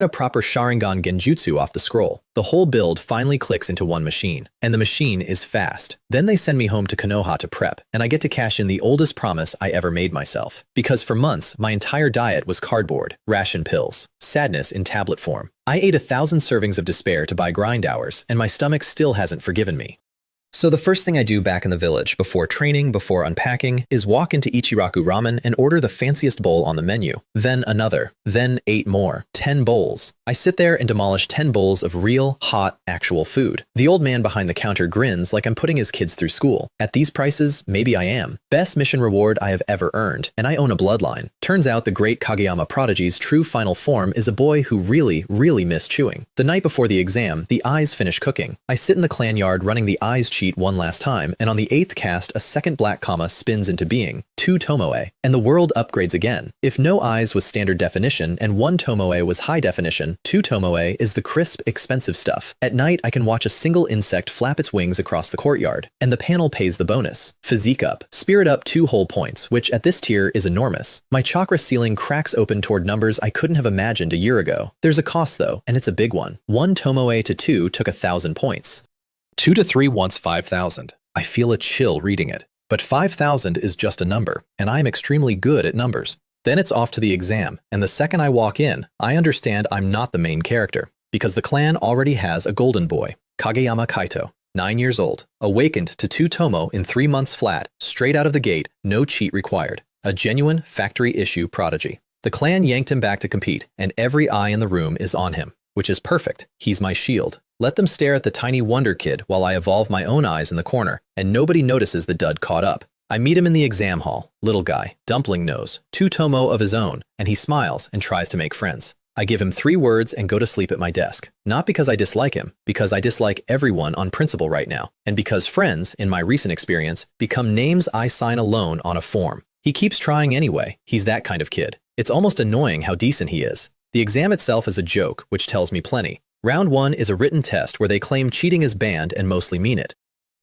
A proper Sharingan Genjutsu off the scroll. The whole build finally clicks into one machine, and the machine is fast. Then they send me home to Konoha to prep, and I get to cash in the oldest promise I ever made myself. Because for months, my entire diet was cardboard, ration pills, sadness in tablet form. I ate 1,000 servings of despair to buy grind hours, and my stomach still hasn't forgiven me. So the first thing I do back in the village, before training, before unpacking, is walk into Ichiraku Ramen and order the fanciest bowl on the menu. Then another. Then 8 more. 10 bowls. I sit there and demolish 10 bowls of real, hot, actual food. The old man behind the counter grins like I'm putting his kids through school. At these prices, maybe I am. Best mission reward I have ever earned, and I own a bloodline. Turns out the great Kageyama prodigy's true final form is a boy who really missed chewing. The night before the exam, the eyes finish cooking. I sit in the clan yard running the eyes cheat one last time, and on the 8th cast, a second black comma spins into being, 2 tomoe, and the world upgrades again. If no eyes was standard definition and 1 tomoe was high definition, 2 tomoe is the crisp, expensive stuff. At night, I can watch a single insect flap its wings across the courtyard, and the panel pays the bonus. Physique up. Spirit up 2 whole points, which at this tier is enormous. My chakra ceiling cracks open toward numbers I couldn't have imagined a year ago. There's a cost though, and it's a big one. 1 tomoe to 2 took 1,000 points. 2 to 3 wants 5,000. I feel a chill reading it. But 5,000 is just a number, and I am extremely good at numbers. Then it's off to the exam, and the second I walk in, I understand I'm not the main character, because the clan already has a golden boy, Kageyama Kaito, 9 years old, awakened to 2 tomo in 3 months flat, straight out of the gate, no cheat required. A genuine factory-issue prodigy. The clan yanked him back to compete, and every eye in the room is on him, which is perfect. He's my shield. Let them stare at the tiny wonder kid while I evolve my own eyes in the corner, and nobody notices the dud caught up. I meet him in the exam hall, little guy, dumpling nose, 2 tomo of his own, and he smiles and tries to make friends. I give him 3 words and go to sleep at my desk. Not because I dislike him, because I dislike everyone on principle right now, and because friends, in my recent experience, become names I sign alone on a form. He keeps trying anyway. He's that kind of kid. It's almost annoying how decent he is. The exam itself is a joke, which tells me plenty. Round 1 is a written test where they claim cheating is banned and mostly mean it.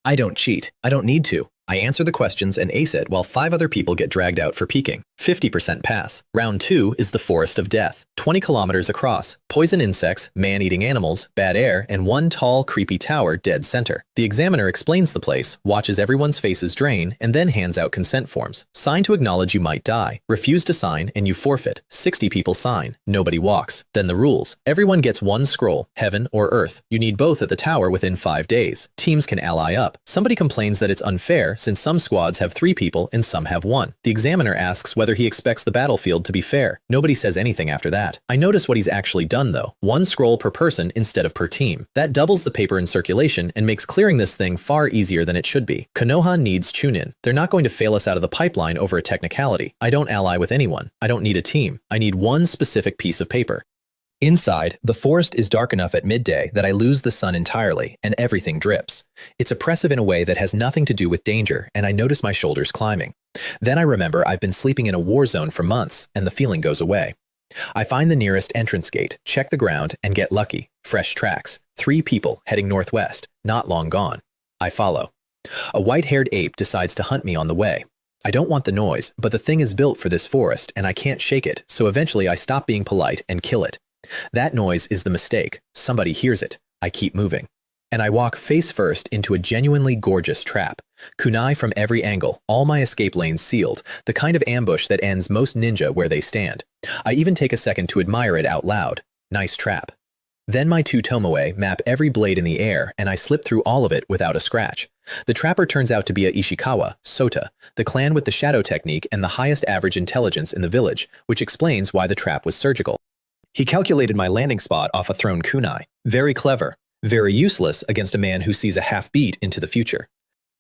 I don't cheat. I don't need to. I answer the questions and ace it while 5 other people get dragged out for peeking. 50% pass. Round 2 is the Forest of Death. 20 kilometers across. Poison insects, man-eating animals, bad air, and 1 tall, creepy tower dead center. The examiner explains the place, watches everyone's faces drain, and then hands out consent forms. Sign to acknowledge you might die. Refuse to sign, and you forfeit. 60 people sign. Nobody walks. Then the rules. Everyone gets 1 scroll, heaven or earth. You need both at the tower within 5 days. Teams can ally up. Somebody complains that it's unfair since some squads have 3 people and some have 1. The examiner asks whether he expects the battlefield to be fair. Nobody says anything after that. I notice what he's actually done though. 1 scroll per person instead of per team. That doubles the paper in circulation and makes clearing this thing far easier than it should be. Konoha needs tune-in. They're not going to fail us out of the pipeline over a technicality. I don't ally with anyone. I don't need a team. I need 1 specific piece of paper. Inside, the forest is dark enough at midday that I lose the sun entirely, and everything drips. It's oppressive in a way that has nothing to do with danger, and I notice my shoulders climbing. Then I remember I've been sleeping in a war zone for months, and the feeling goes away. I find the nearest entrance gate, check the ground, and get lucky. Fresh tracks. 3 people heading northwest, not long gone. I follow. A white-haired ape decides to hunt me on the way. I don't want the noise, but the thing is built for this forest, and I can't shake it, so eventually I stop being polite and kill it. That noise is the mistake. Somebody hears it. I keep moving. And I walk face first into a genuinely gorgeous trap. Kunai from every angle, all my escape lanes sealed, the kind of ambush that ends most ninja where they stand. I even take a second to admire it out loud. Nice trap. Then my 2 tomoe map every blade in the air, and I slip through all of it without a scratch. The trapper turns out to be a Ishikawa, Sota, the clan with the shadow technique and the highest average intelligence in the village, which explains why the trap was surgical. He calculated my landing spot off a thrown kunai. Very clever. Very useless against a man who sees a half-beat into the future.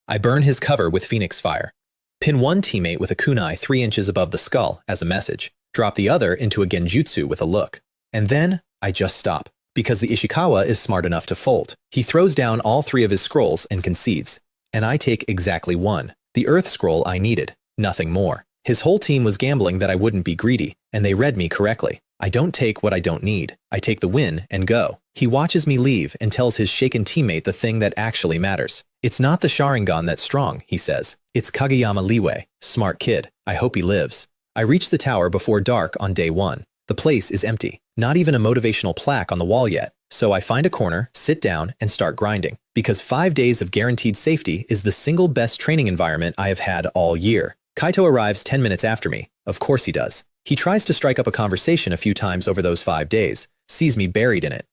I burn his cover with Phoenix Fire. Pin 1 teammate with a kunai 3 inches above the skull as a message. Drop the other into a genjutsu with a look. And then, I just stop. Because the Ishikawa is smart enough to fold. He throws down all 3 of his scrolls and concedes. And I take exactly 1. The Earth scroll I needed. Nothing more. His whole team was gambling that I wouldn't be greedy, and they read me correctly. I don't take what I don't need. I take the win and go. He watches me leave and tells his shaken teammate the thing that actually matters. It's not the Sharingan that's strong, he says. It's Kageyama leeway. Smart kid. I hope he lives. I reach the tower before dark on day 1. The place is empty. Not even a motivational plaque on the wall yet. So I find a corner, sit down, and start grinding. Because 5 days of guaranteed safety is the single best training environment I have had all year. Kaito arrives 10 minutes after me. Of course he does. He tries to strike up a conversation a few times over those 5 days, sees me buried in it.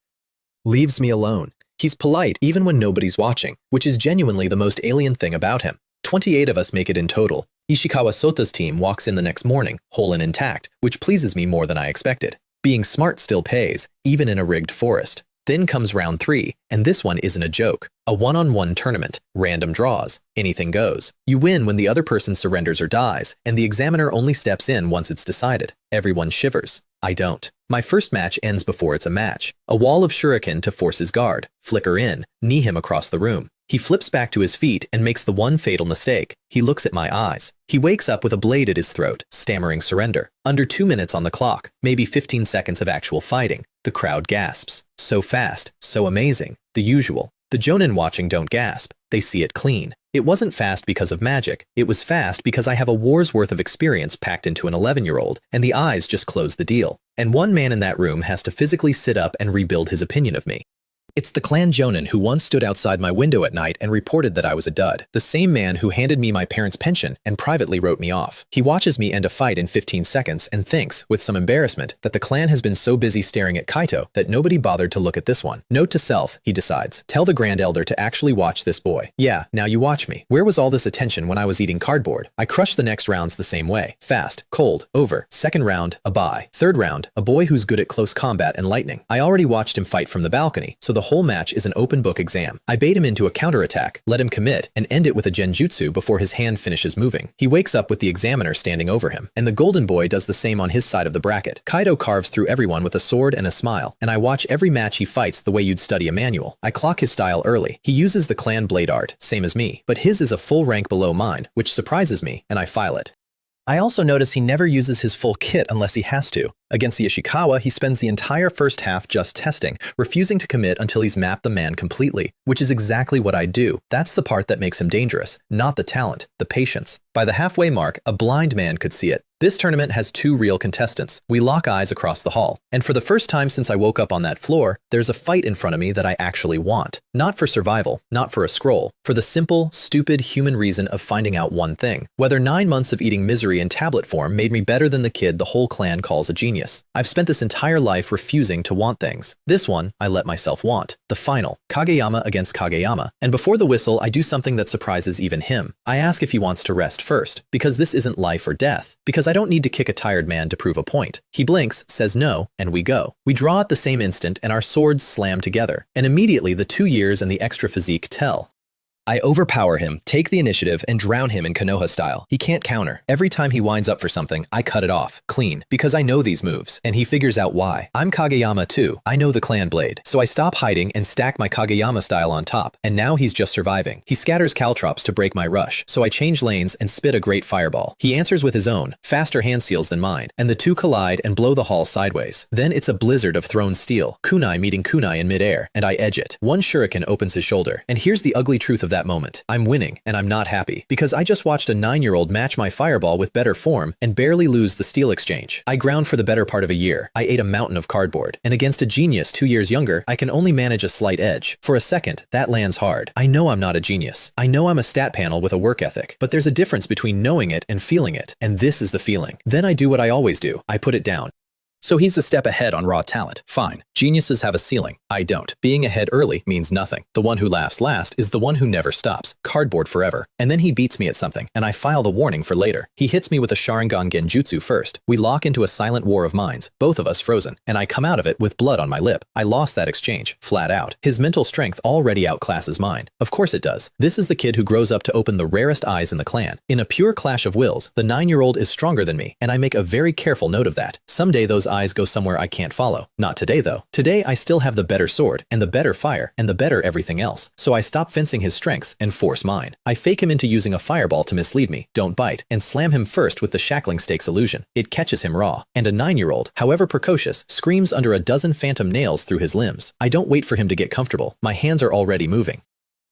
Leaves me alone. He's polite even when nobody's watching, which is genuinely the most alien thing about him. 28 of us make it in total. Ishikawa Sota's team walks in the next morning, whole and intact, which pleases me more than I expected. Being smart still pays, even in a rigged forest. Then comes round 3, and this one isn't a joke. A one-on-one tournament, random draws, anything goes. You win when the other person surrenders or dies, and the examiner only steps in once it's decided. Everyone shivers. I don't. My first match ends before it's a match. A wall of shuriken to force his guard, flicker in, knee him across the room. He flips back to his feet and makes the one fatal mistake. He looks at my eyes. He wakes up with a blade at his throat, stammering surrender. Under 2 minutes on the clock, maybe 15 seconds of actual fighting. The crowd gasps. So fast, so amazing. The usual. The jonin watching don't gasp. They see it clean. It wasn't fast because of magic. It was fast because I have a war's worth of experience packed into an 11-year-old, and the eyes just close the deal. And one man in that room has to physically sit up and rebuild his opinion of me. It's the clan jonin who once stood outside my window at night and reported that I was a dud. The same man who handed me my parents' pension and privately wrote me off. He watches me end a fight in 15 seconds and thinks, with some embarrassment, that the clan has been so busy staring at Kaito that nobody bothered to look at this one. Note to self, he decides. Tell the Grand Elder to actually watch this boy. Yeah, now you watch me. Where was all this attention when I was eating cardboard? I crushed the next rounds the same way. Fast, cold, over. Second round, a bye. Third round, a boy who's good at close combat and lightning. I already watched him fight from the balcony, so the whole match is an open book exam. I bait him into a counterattack, let him commit, and end it with a genjutsu before his hand finishes moving. He wakes up with the examiner standing over him, and the golden boy does the same on his side of the bracket. Kaito carves through everyone with a sword and a smile, and I watch every match he fights the way you'd study a manual. I clock his style early. He uses the clan blade art, same as me, but his is a full rank below mine, which surprises me, and I file it. I also notice he never uses his full kit unless he has to. Against the Ishikawa, he spends the entire first half just testing, refusing to commit until he's mapped the man completely, which is exactly what I do. That's the part that makes him dangerous, not the talent, the patience. By the halfway mark, a blind man could see it. This tournament has 2 real contestants. We lock eyes across the hall. And for the first time since I woke up on that floor, there's a fight in front of me that I actually want. Not for survival, not for a scroll, for the simple, stupid human reason of finding out one thing. Whether 9 months of eating misery in tablet form made me better than the kid the whole clan calls a genius. I've spent this entire life refusing to want things. This one, I let myself want. The final, Kageyama against Kageyama. And before the whistle, I do something that surprises even him. I ask if he wants to rest first, because this isn't life or death. Because I don't need to kick a tired man to prove a point. He blinks, says no, and we go. We draw at the same instant and our swords slam together. And immediately the 2 years and the extra physique tell. I overpower him, take the initiative, and drown him in Konoha style. He can't counter. Every time he winds up for something, I cut it off, clean, because I know these moves, and he figures out why. I'm Kageyama too. I know the clan blade. So I stop hiding and stack my Kageyama style on top, and now he's just surviving. He scatters caltrops to break my rush, so I change lanes and spit a great fireball. He answers with his own, faster hand seals than mine, and the two collide and blow the hall sideways. Then it's a blizzard of thrown steel, kunai meeting kunai in midair, and I edge it. One shuriken opens his shoulder, and here's the ugly truth of that moment. I'm winning, and I'm not happy, because I just watched a 9-year-old match my fireball with better form and barely lose the steel exchange. I ground for the better part of a year. I ate a mountain of cardboard, and against a genius 2 years younger, I can only manage a slight edge. For a second, that lands hard. I know I'm not a genius. I know I'm a stat panel with a work ethic, but there's a difference between knowing it and feeling it, and this is the feeling. Then I do what I always do. I put it down. So he's a step ahead on raw talent. Fine. Geniuses have a ceiling. I don't. Being ahead early means nothing. The one who laughs last is the one who never stops. Cardboard forever. And then he beats me at something, and I file the warning for later. He hits me with a Sharingan Genjutsu first. We lock into a silent war of minds, both of us frozen, and I come out of it with blood on my lip. I lost that exchange, flat out. His mental strength already outclasses mine. Of course it does. This is the kid who grows up to open the rarest eyes in the clan. In a pure clash of wills, the 9-year-old is stronger than me, and I make a very careful note of that. Someday those eyes go somewhere I can't follow. Not today though. Today I still have the better sword, and the better fire, and the better everything else. So I stop fencing his strengths and force mine. I fake him into using a fireball to mislead me, don't bite, and slam him first with the shackling stakes illusion. It catches him raw, and a 9-year-old, however precocious, screams under a dozen phantom nails through his limbs. I don't wait for him to get comfortable. My hands are already moving.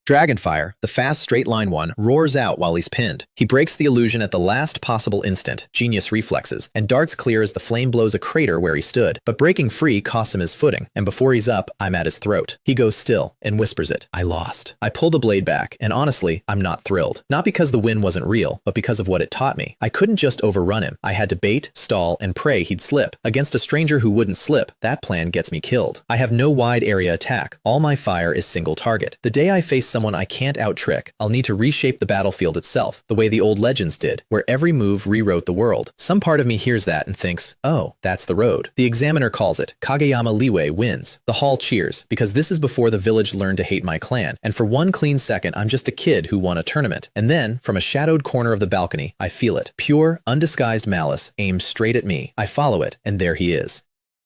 Dragonfire, the fast straight-line one, roars out while he's pinned. He breaks the illusion at the last possible instant, genius reflexes, and darts clear as the flame blows a crater where he stood. But breaking free costs him his footing, and before he's up, I'm at his throat. He goes still and whispers it. I lost. I pull the blade back, and honestly, I'm not thrilled. Not because the win wasn't real, but because of what it taught me. I couldn't just overrun him. I had to bait, stall, and pray he'd slip. Against a stranger who wouldn't slip, that plan gets me killed. I have no wide area attack. All my fire is single target. The day I face someone I can't out-trick, I'll need to reshape the battlefield itself, the way the old legends did, where every move rewrote the world. Some part of me hears that and thinks, oh, that's the road. The examiner calls it, Kageyama Leeway wins. The hall cheers, because this is before the village learned to hate my clan, and for one clean second I'm just a kid who won a tournament. And then, from a shadowed corner of the balcony, I feel it. Pure, undisguised malice aimed straight at me. I follow it, and there he is.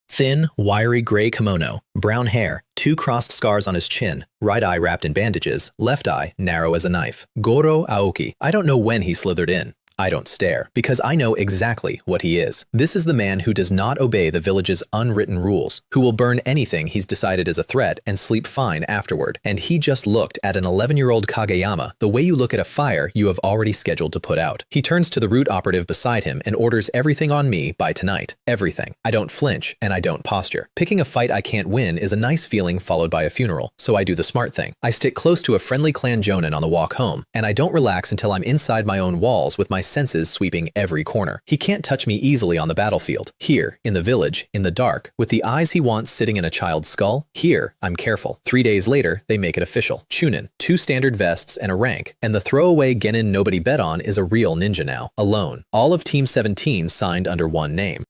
Thin, wiry gray kimono, brown hair, 2 crossed scars on his chin, right eye wrapped in bandages, left eye narrow as a knife. Goro Aoki. I don't know when he slithered in. I don't stare, because I know exactly what he is. This is the man who does not obey the village's unwritten rules, who will burn anything he's decided is a threat and sleep fine afterward. And he just looked at an 11-year-old Kageyama the way you look at a fire you have already scheduled to put out. He turns to the root operative beside him and orders everything on me by tonight. Everything. I don't flinch, and I don't posture. Picking a fight I can't win is a nice feeling followed by a funeral, so I do the smart thing. I stick close to a friendly clan jonin on the walk home, and I don't relax until I'm inside my own walls with my senses sweeping every corner. He can't touch me easily on the battlefield. Here, in the village, in the dark, with the eyes he wants sitting in a child's skull, here, I'm careful. 3 days later, they make it official. Chunin, 2 standard vests and a rank, and the throwaway genin nobody bet on is a real ninja now, alone. All of Team 17 signed under one name.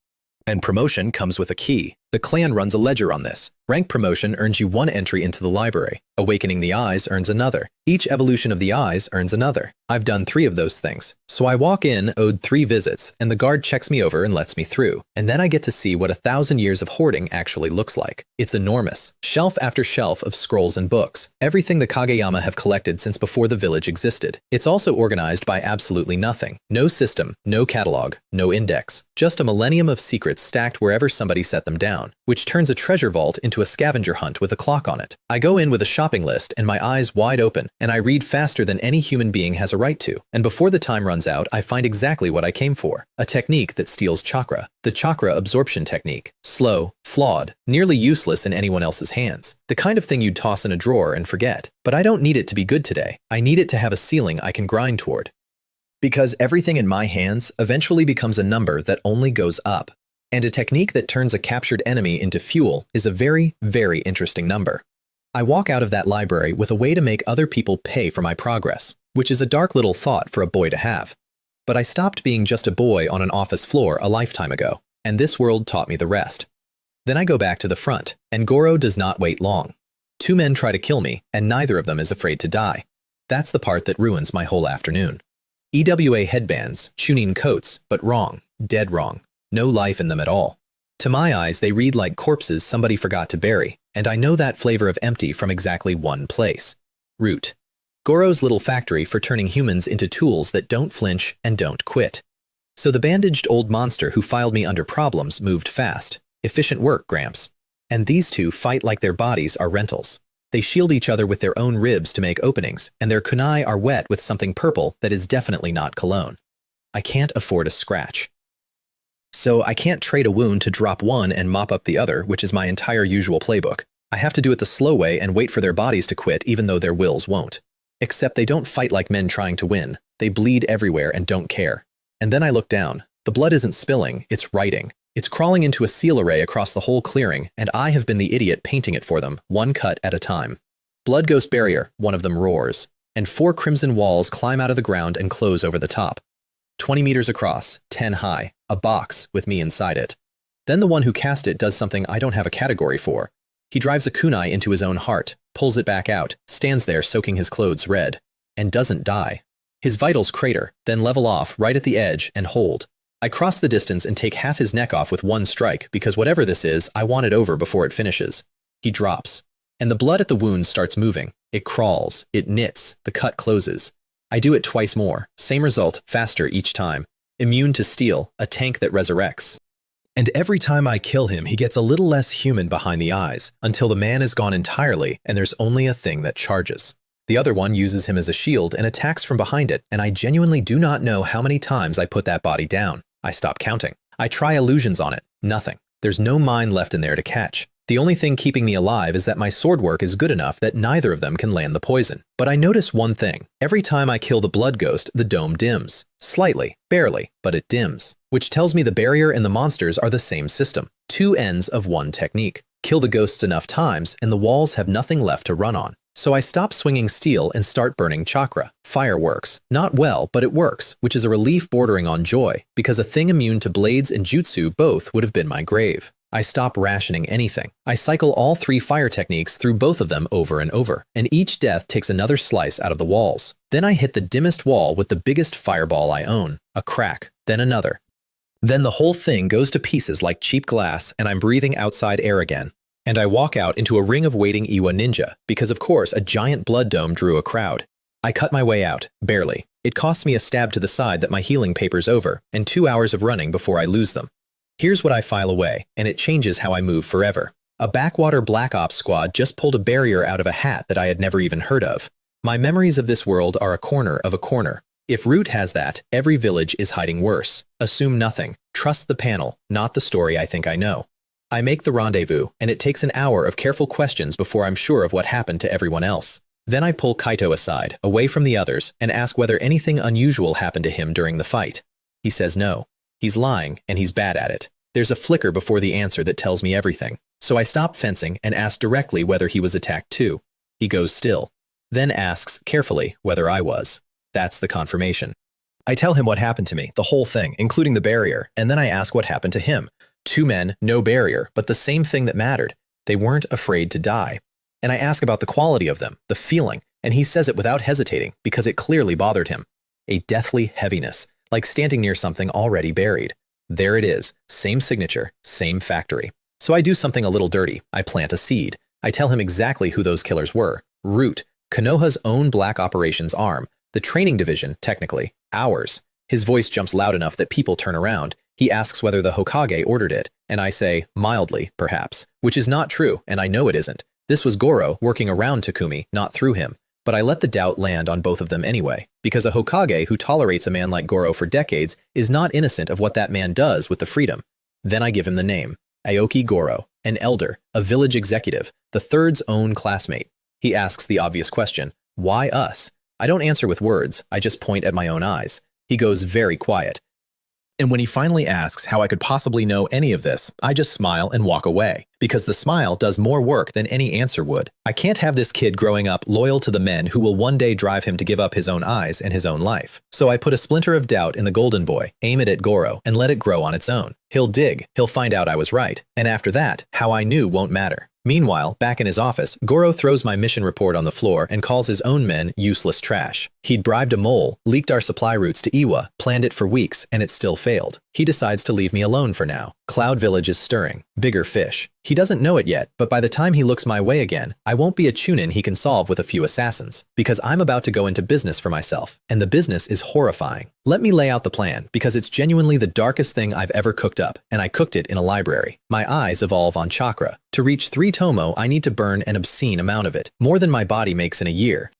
And promotion comes with a key. The clan runs a ledger on this. Rank promotion earns you 1 entry into the library. Awakening the eyes earns another. Each evolution of the eyes earns another. I've done 3 of those things. So I walk in, owed 3 visits, and the guard checks me over and lets me through. And then I get to see what 1,000 years of hoarding actually looks like. It's enormous. Shelf after shelf of scrolls and books. Everything the Kageyama have collected since before the village existed. It's also organized by absolutely nothing. No system, no catalog, no index. Just a millennium of secrets stacked wherever somebody set them down, which turns a treasure vault into a scavenger hunt with a clock on it. I go in with a shopping list and my eyes wide open, and I read faster than any human being has a right to. And before the time runs out, I find exactly what I came for. A technique that steals chakra. The chakra absorption technique. Slow, flawed, nearly useless in anyone else's hands. The kind of thing you'd toss in a drawer and forget. But I don't need it to be good today. I need it to have a ceiling I can grind toward. Because everything in my hands eventually becomes a number that only goes up. And a technique that turns a captured enemy into fuel is a very, very interesting number. I walk out of that library with a way to make other people pay for my progress, which is a dark little thought for a boy to have. But I stopped being just a boy on an office floor a lifetime ago, and this world taught me the rest. Then I go back to the front, and Goro does not wait long. 2 men try to kill me, and neither of them is afraid to die. That's the part that ruins my whole afternoon. EWA headbands, chunin coats, but wrong, dead wrong. No life in them at all. To my eyes, they read like corpses somebody forgot to bury, and I know that flavor of empty from exactly one place. Root. Goro's little factory for turning humans into tools that don't flinch and don't quit. So the bandaged old monster who filed me under problems moved fast. Efficient work, Gramps. And these 2 fight like their bodies are rentals. They shield each other with their own ribs to make openings, and their kunai are wet with something purple that is definitely not cologne. I can't afford a scratch. So I can't trade a wound to drop one and mop up the other, which is my entire usual playbook. I have to do it the slow way and wait for their bodies to quit even though their wills won't. Except they don't fight like men trying to win. They bleed everywhere and don't care. And then I look down. The blood isn't spilling, it's writing. It's crawling into a seal array across the whole clearing, and I have been the idiot painting it for them, 1 cut at a time. Blood Ghost Barrier, one of them roars, and 4 crimson walls climb out of the ground and close over the top. 20 meters across, 10 high, a box with me inside it. Then the one who cast it does something I don't have a category for. He drives a kunai into his own heart, pulls it back out, stands there soaking his clothes red, and doesn't die. His vitals crater, then level off right at the edge and hold. I cross the distance and take half his neck off with 1 strike because whatever this is, I want it over before it finishes. He drops, and the blood at the wound starts moving. It crawls, it knits, the cut closes. I do it twice more, same result, faster each time. Immune to steel, a tank that resurrects. And every time I kill him, he gets a little less human behind the eyes, until the man is gone entirely and there's only a thing that charges. The other one uses him as a shield and attacks from behind it, and I genuinely do not know how many times I put that body down. I stop counting. I try illusions on it. Nothing. There's no mind left in there to catch. The only thing keeping me alive is that my sword work is good enough that neither of them can land the poison. But I notice one thing. Every time I kill the blood ghost, the dome dims. Slightly, barely, but it dims. Which tells me the barrier and the monsters are the same system. Two ends of one technique. Kill the ghosts enough times, and the walls have nothing left to run on. So I stop swinging steel and start burning chakra. Fire works. Not well, but it works, which is a relief bordering on joy, because a thing immune to blades and jutsu both would have been my grave. I stop rationing anything. I cycle all 3 fire techniques through both of them over and over, and each death takes another slice out of the walls. Then I hit the dimmest wall with the biggest fireball I own. A crack. Then another. Then the whole thing goes to pieces like cheap glass, and I'm breathing outside air again. And I walk out into a ring of waiting Iwa ninja, because of course a giant blood dome drew a crowd. I cut my way out, barely. It costs me a stab to the side that my healing paper's over, and 2 hours of running before I lose them. Here's what I file away, and it changes how I move forever. A backwater Black Ops squad just pulled a barrier out of a hat that I had never even heard of. My memories of this world are a corner of a corner. If Root has that, every village is hiding worse. Assume nothing. Trust the panel, not the story I think I know. I make the rendezvous, and it takes an hour of careful questions before I'm sure of what happened to everyone else. Then I pull Kaito aside, away from the others, and ask whether anything unusual happened to him during the fight. He says no. He's lying, and he's bad at it. There's a flicker before the answer that tells me everything. So I stop fencing and ask directly whether he was attacked too. He goes still. Then asks, carefully, whether I was. That's the confirmation. I tell him what happened to me, the whole thing, including the barrier, and then I ask what happened to him. 2 men, no barrier, but the same thing that mattered. They weren't afraid to die. And I ask about the quality of them, the feeling, and he says it without hesitating because it clearly bothered him. A deathly heaviness, like standing near something already buried. There it is, same signature, same factory. So I do something a little dirty. I plant a seed. I tell him exactly who those killers were. Root, Konoha's own black operations arm, the training division, technically, ours. His voice jumps loud enough that people turn around. He asks whether the Hokage ordered it, and I say, mildly, perhaps, which is not true, and I know it isn't. This was Goro working around Takumi, not through him. But I let the doubt land on both of them anyway, because a Hokage who tolerates a man like Goro for decades is not innocent of what that man does with the freedom. Then I give him the name, Aoki Goro, an elder, a village executive, the third's own classmate. He asks the obvious question, why us? I don't answer with words, I just point at my own eyes. He goes very quiet. And when he finally asks how I could possibly know any of this, I just smile and walk away, because the smile does more work than any answer would. I can't have this kid growing up loyal to the men who will one day drive him to give up his own eyes and his own life. So I put a splinter of doubt in the golden boy, aim it at Goro, and let it grow on its own. He'll dig, he'll find out I was right, and after that, how I knew won't matter. Meanwhile, back in his office, Goro throws my mission report on the floor and calls his own men useless trash. He'd bribed a mole, leaked our supply routes to Iwa, planned it for weeks, and it still failed. He decides to leave me alone for now. Cloud Village is stirring. Bigger fish. He doesn't know it yet, but by the time he looks my way again, I won't be a chunin he can solve with a few assassins, because I'm about to go into business for myself, and the business is horrifying. Let me lay out the plan, because it's genuinely the darkest thing I've ever cooked up, and I cooked it in a library. My eyes evolve on chakra. To reach 3 tomo, I need to burn an obscene amount of it, more than my body makes in a year.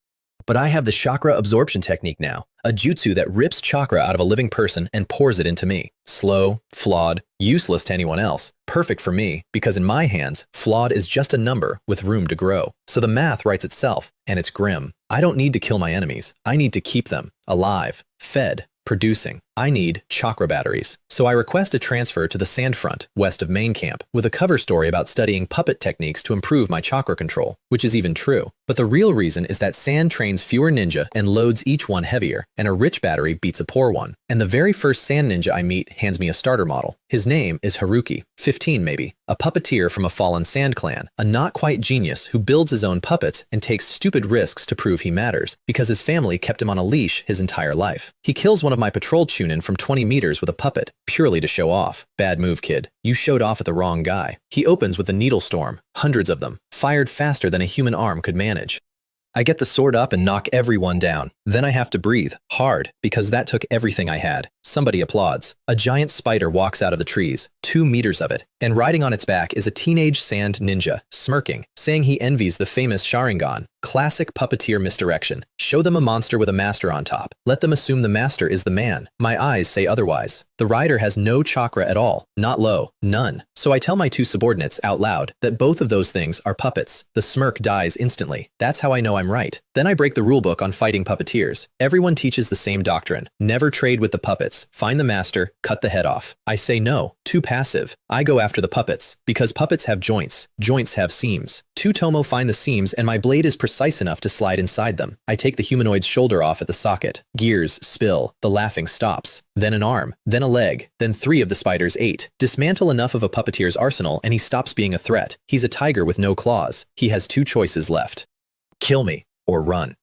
But I have the chakra absorption technique now, a jutsu that rips chakra out of a living person and pours it into me. Slow, flawed, useless to anyone else. Perfect for me, because in my hands, flawed is just a number with room to grow. So the math writes itself, and it's grim. I don't need to kill my enemies. I need to keep them alive, fed, producing. I need chakra batteries. So I request a transfer to the sand front, west of main camp, with a cover story about studying puppet techniques to improve my chakra control, which is even true. But the real reason is that sand trains fewer ninja and loads each one heavier, and a rich battery beats a poor one. And the very first sand ninja I meet hands me a starter model. His name is Haruki, 15 maybe, a puppeteer from a fallen sand clan, a not quite genius who builds his own puppets and takes stupid risks to prove he matters, because his family kept him on a leash his entire life. He kills one of my patrol chunin from 20 meters with a puppet, purely to show off. Bad move, kid. You showed off at the wrong guy. He opens with a needle storm, hundreds of them, fired faster than a human arm could manage. I get the sword up and knock everyone down. Then I have to breathe hard because that took everything I had. Somebody applauds. A giant spider walks out of the trees, 2 meters of it, and riding on its back is a teenage sand ninja, smirking, saying he envies the famous Sharingan. Classic puppeteer misdirection. Show them a monster with a master on top. Let them assume the master is the man. My eyes say otherwise. The rider has no chakra at all. Not low. None. So I tell my 2 subordinates out loud that both of those things are puppets. The smirk dies instantly. That's how I know I'm right. Then I break the rulebook on fighting puppeteers. Everyone teaches the same doctrine. Never trade with the puppets. Find the master, cut the head off. I say no. Too passive. I go after the puppets. Because puppets have joints. Joints have seams. 2 Tomo find the seams and my blade is precise enough to slide inside them. I take the humanoid's shoulder off at the socket. Gears spill. The laughing stops. Then an arm. Then a leg. Then 3 of the spider's 8. Dismantle enough of a puppeteer's arsenal and he stops being a threat. He's a tiger with no claws. He has 2 choices left. Kill me or run.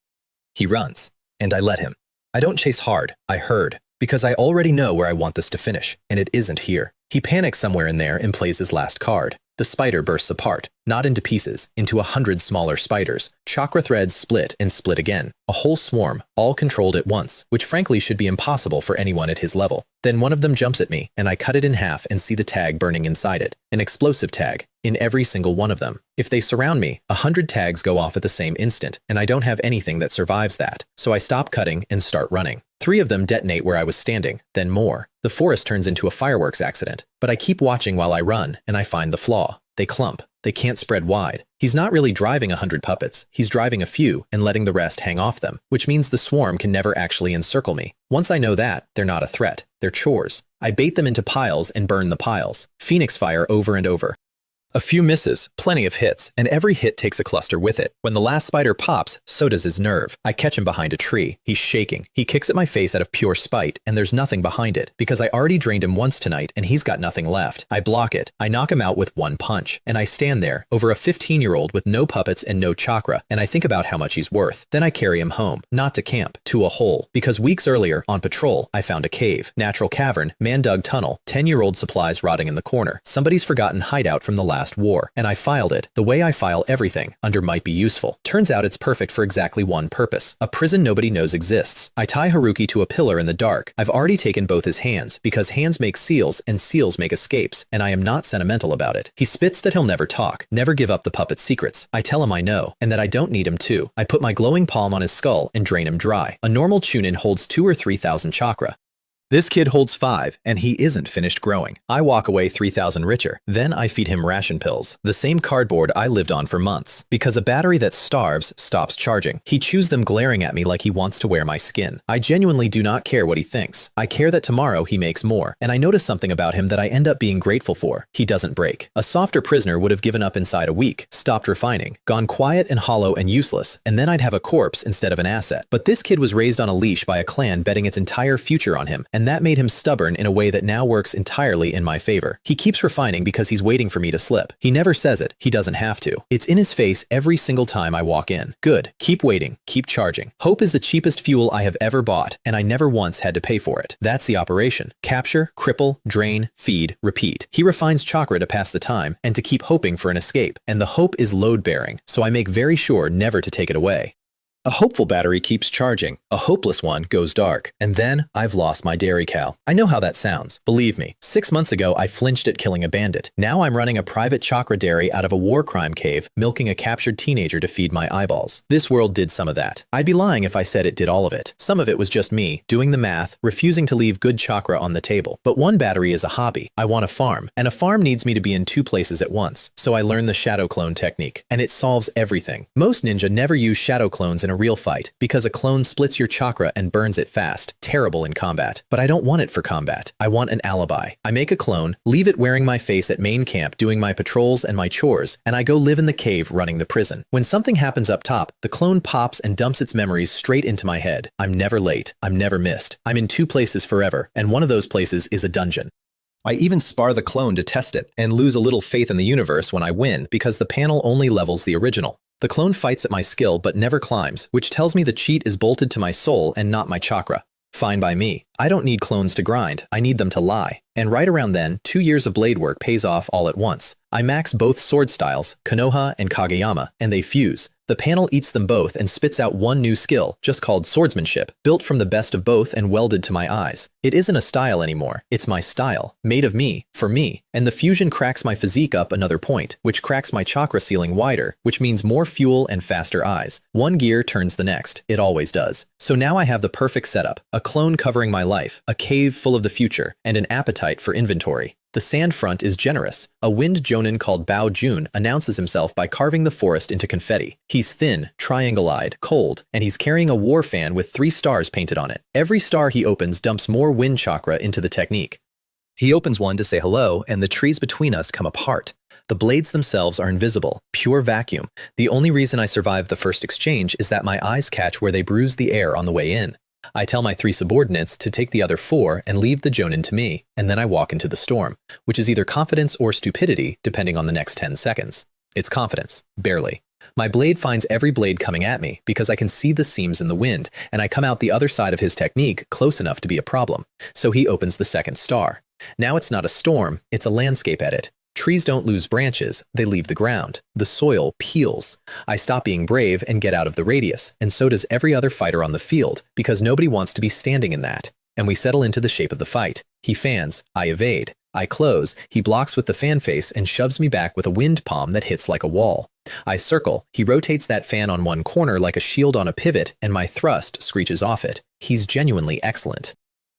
He runs. And I let him. I don't chase hard. I herd. Because I already know where I want this to finish. And it isn't here. He panics somewhere in there and plays his last card. The spider bursts apart, not into pieces, into 100 smaller spiders. Chakra threads split and split again. A whole swarm, all controlled at once, which frankly should be impossible for anyone at his level. Then one of them jumps at me, and I cut it in half and see the tag burning inside it. An explosive tag, in every single one of them. If they surround me, 100 tags go off at the same instant, and I don't have anything that survives that. So I stop cutting and start running. 3 of them detonate where I was standing, then more. The forest turns into a fireworks accident. But I keep watching while I run, and I find the flaw. They clump. They can't spread wide. He's not really driving 100 puppets. He's driving a few and letting the rest hang off them, which means the swarm can never actually encircle me. Once I know that, they're not a threat. They're chores. I bait them into piles and burn the piles. Phoenix fire over and over. A few misses, plenty of hits, and every hit takes a cluster with it. When the last spider pops, so does his nerve. I catch him behind a tree. He's shaking. He kicks at my face out of pure spite, and there's nothing behind it, because I already drained him once tonight, and he's got nothing left. I block it. I knock him out with 1 punch, and I stand there, over a 15-year-old with no puppets and no chakra, and I think about how much he's worth. Then I carry him home, not to camp, to a hole, because weeks earlier, on patrol, I found a cave, natural cavern, man-dug tunnel, 10-year-old supplies rotting in the corner, somebody's forgotten hideout from the last war, and I filed it, the way I file everything, under might be useful. Turns out it's perfect for exactly one purpose, a prison nobody knows exists. I tie Haruki to a pillar in the dark. I've already taken both his hands, because hands make seals and seals make escapes, and I am not sentimental about it. He spits that he'll never talk, never give up the puppet's secrets. I tell him I know, and that I don't need him to. I put my glowing palm on his skull and drain him dry. A normal chunin holds 2,000 or 3,000 chakra. This kid holds 5, and he isn't finished growing. I walk away 3,000 richer. Then I feed him ration pills, the same cardboard I lived on for months. Because a battery that starves stops charging. He chews them glaring at me like he wants to wear my skin. I genuinely do not care what he thinks. I care that tomorrow he makes more, and I notice something about him that I end up being grateful for. He doesn't break. A softer prisoner would have given up inside a week, stopped refining, gone quiet and hollow and useless, and then I'd have a corpse instead of an asset. But this kid was raised on a leash by a clan betting its entire future on him, and that made him stubborn in a way that now works entirely in my favor. He keeps refining because he's waiting for me to slip. He never says it. He doesn't have to. It's in his face every single time I walk in. Good. Keep waiting. Keep charging. Hope is the cheapest fuel I have ever bought, and I never once had to pay for it. That's the operation. Capture, cripple, drain, feed, repeat. He refines chakra to pass the time and to keep hoping for an escape. And the hope is load-bearing, so I make very sure never to take it away. A hopeful battery keeps charging. A hopeless one goes dark. And then I've lost my dairy cow. I know how that sounds. Believe me, 6 months ago I flinched at killing a bandit. Now I'm running a private chakra dairy out of a war crime cave, milking a captured teenager to feed my eyeballs. This world did some of that. I'd be lying if I said it did all of it. Some of it was just me, doing the math, refusing to leave good chakra on the table. But one battery is a hobby. I want a farm. And a farm needs me to be in 2 places at once. So I learned the shadow clone technique. And it solves everything. Most ninja never use shadow clones in a real fight, because a clone splits your chakra and burns it fast. Terrible in combat. But I don't want it for combat. I want an alibi. I make a clone, leave it wearing my face at main camp doing my patrols and my chores, and I go live in the cave running the prison. When something happens up top, the clone pops and dumps its memories straight into my head. I'm never late. I'm never missed. I'm in 2 places forever, and one of those places is a dungeon. I even spar the clone to test it, and lose a little faith in the universe when I win because the panel only levels the original. The clone fights at my skill but never climbs, which tells me the cheat is bolted to my soul and not my chakra. Fine by me. I don't need clones to grind, I need them to lie. And right around then, 2 years of blade work pays off all at once. I max both sword styles, Konoha and Kageyama, and they fuse. The panel eats them both and spits out one new skill, just called swordsmanship, built from the best of both and welded to my eyes. It isn't a style anymore, it's my style, made of me, for me, and the fusion cracks my physique up another point, which cracks my chakra ceiling wider, which means more fuel and faster eyes. One gear turns the next, it always does. So now I have the perfect setup, a clone covering my life, a cave full of the future, and an appetite for inventory. The sand front is generous. A wind jonin called Bao Jun announces himself by carving the forest into confetti. He's thin, triangle-eyed, cold, and he's carrying a war fan with 3 stars painted on it. Every star he opens dumps more wind chakra into the technique. He opens one to say hello, and the trees between us come apart. The blades themselves are invisible, pure vacuum. The only reason I survived the first exchange is that my eyes catch where they bruise the air on the way in. I tell my 3 subordinates to take the other 4 and leave the jonin to me, and then I walk into the storm, which is either confidence or stupidity, depending on the next 10 seconds. It's confidence, barely. My blade finds every blade coming at me because I can see the seams in the wind, and I come out the other side of his technique close enough to be a problem. So he opens the 2nd star. Now it's not a storm, it's a landscape edit. Trees don't lose branches, they leave the ground. The soil peels. I stop being brave and get out of the radius, and so does every other fighter on the field, because nobody wants to be standing in that. And we settle into the shape of the fight. He fans, I evade. I close, he blocks with the fan face and shoves me back with a wind palm that hits like a wall. I circle, he rotates that fan on one corner like a shield on a pivot, and my thrust screeches off it. He's genuinely excellent.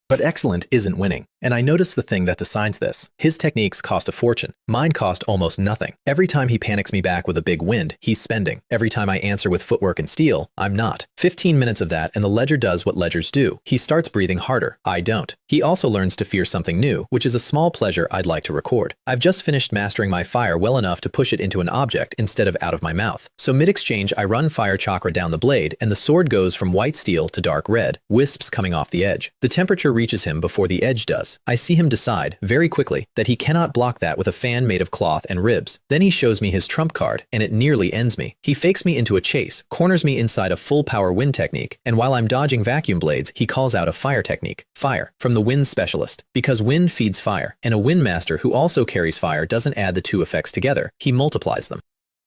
But excellent isn't winning, and I notice the thing that decides this. His techniques cost a fortune. Mine cost almost nothing. Every time he panics me back with a big wind, he's spending. Every time I answer with footwork and steel, I'm not. 15 minutes of that and the ledger does what ledgers do. He starts breathing harder. I don't. He also learns to fear something new, which is a small pleasure I'd like to record. I've just finished mastering my fire well enough to push it into an object instead of out of my mouth. So mid-exchange, I run fire chakra down the blade, and the sword goes from white steel to dark red, wisps coming off the edge. The temperature reaches him before the edge does. I see him decide, very quickly, that he cannot block that with a fan made of cloth and ribs. Then he shows me his trump card, and it nearly ends me. He fakes me into a chase, corners me inside a full power wind technique, and while I'm dodging vacuum blades, he calls out a fire technique. Fire, from the wind specialist. Because wind feeds fire, and a wind master who also carries fire doesn't add the 2 effects together, he multiplies them.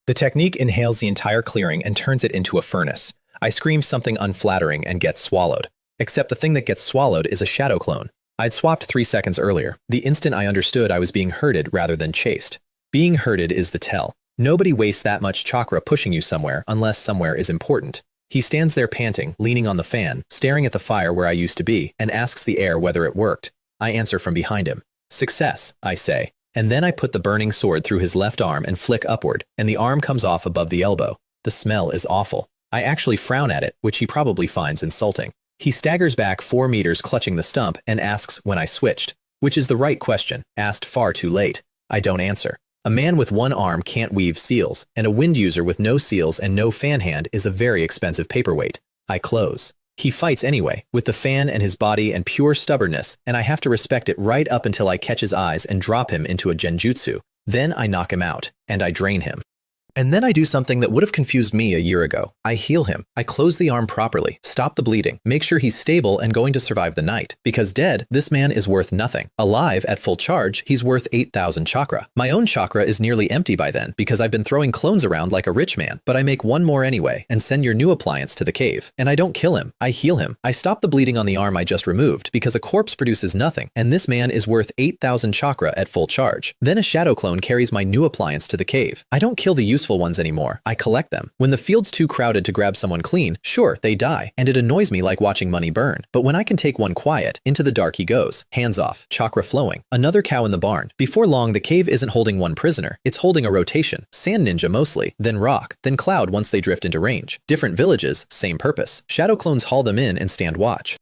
The technique inhales the entire clearing and turns it into a furnace. I scream something unflattering and get swallowed. Except the thing that gets swallowed is a shadow clone. I'd swapped 3 seconds earlier, the instant I understood I was being herded rather than chased. Being herded is the tell. Nobody wastes that much chakra pushing you somewhere unless somewhere is important. He stands there panting, leaning on the fan, staring at the fire where I used to be, and asks the air whether it worked. I answer from behind him. Success, I say. And then I put the burning sword through his left arm and flick upward, and the arm comes off above the elbow. The smell is awful. I actually frown at it, which he probably finds insulting. He staggers back 4 meters clutching the stump and asks when I switched, which is the right question, asked far too late. I don't answer. A man with one arm can't weave seals, and a wind user with no seals and no fan hand is a very expensive paperweight. I close. He fights anyway, with the fan and his body and pure stubbornness, and I have to respect it right up until I catch his eyes and drop him into a genjutsu. Then I knock him out, and I drain him. And then I do something that would have confused me a year ago. I heal him. I close the arm properly, stop the bleeding, make sure he's stable and going to survive the night. Because dead, this man is worth nothing. Alive, at full charge, he's worth 8,000 chakra. My own chakra is nearly empty by then because I've been throwing clones around like a rich man, but I make one more anyway and send your new appliance to the cave. And I don't kill him. I heal him. I stop the bleeding on the arm I just removed because a corpse produces nothing, and this man is worth 8,000 chakra at full charge. Then a shadow clone carries my new appliance to the cave. I don't kill the useful ones anymore. I collect them. When the field's too crowded to grab someone clean, sure, they die, and it annoys me like watching money burn. But when I can take one quiet, into the dark he goes, hands off, chakra flowing. Another cow in the barn. Before long, the cave isn't holding one prisoner. It's holding a rotation. Sand ninja mostly, then rock, then cloud once they drift into range. Different villages, same purpose. Shadow clones haul them in and stand watch.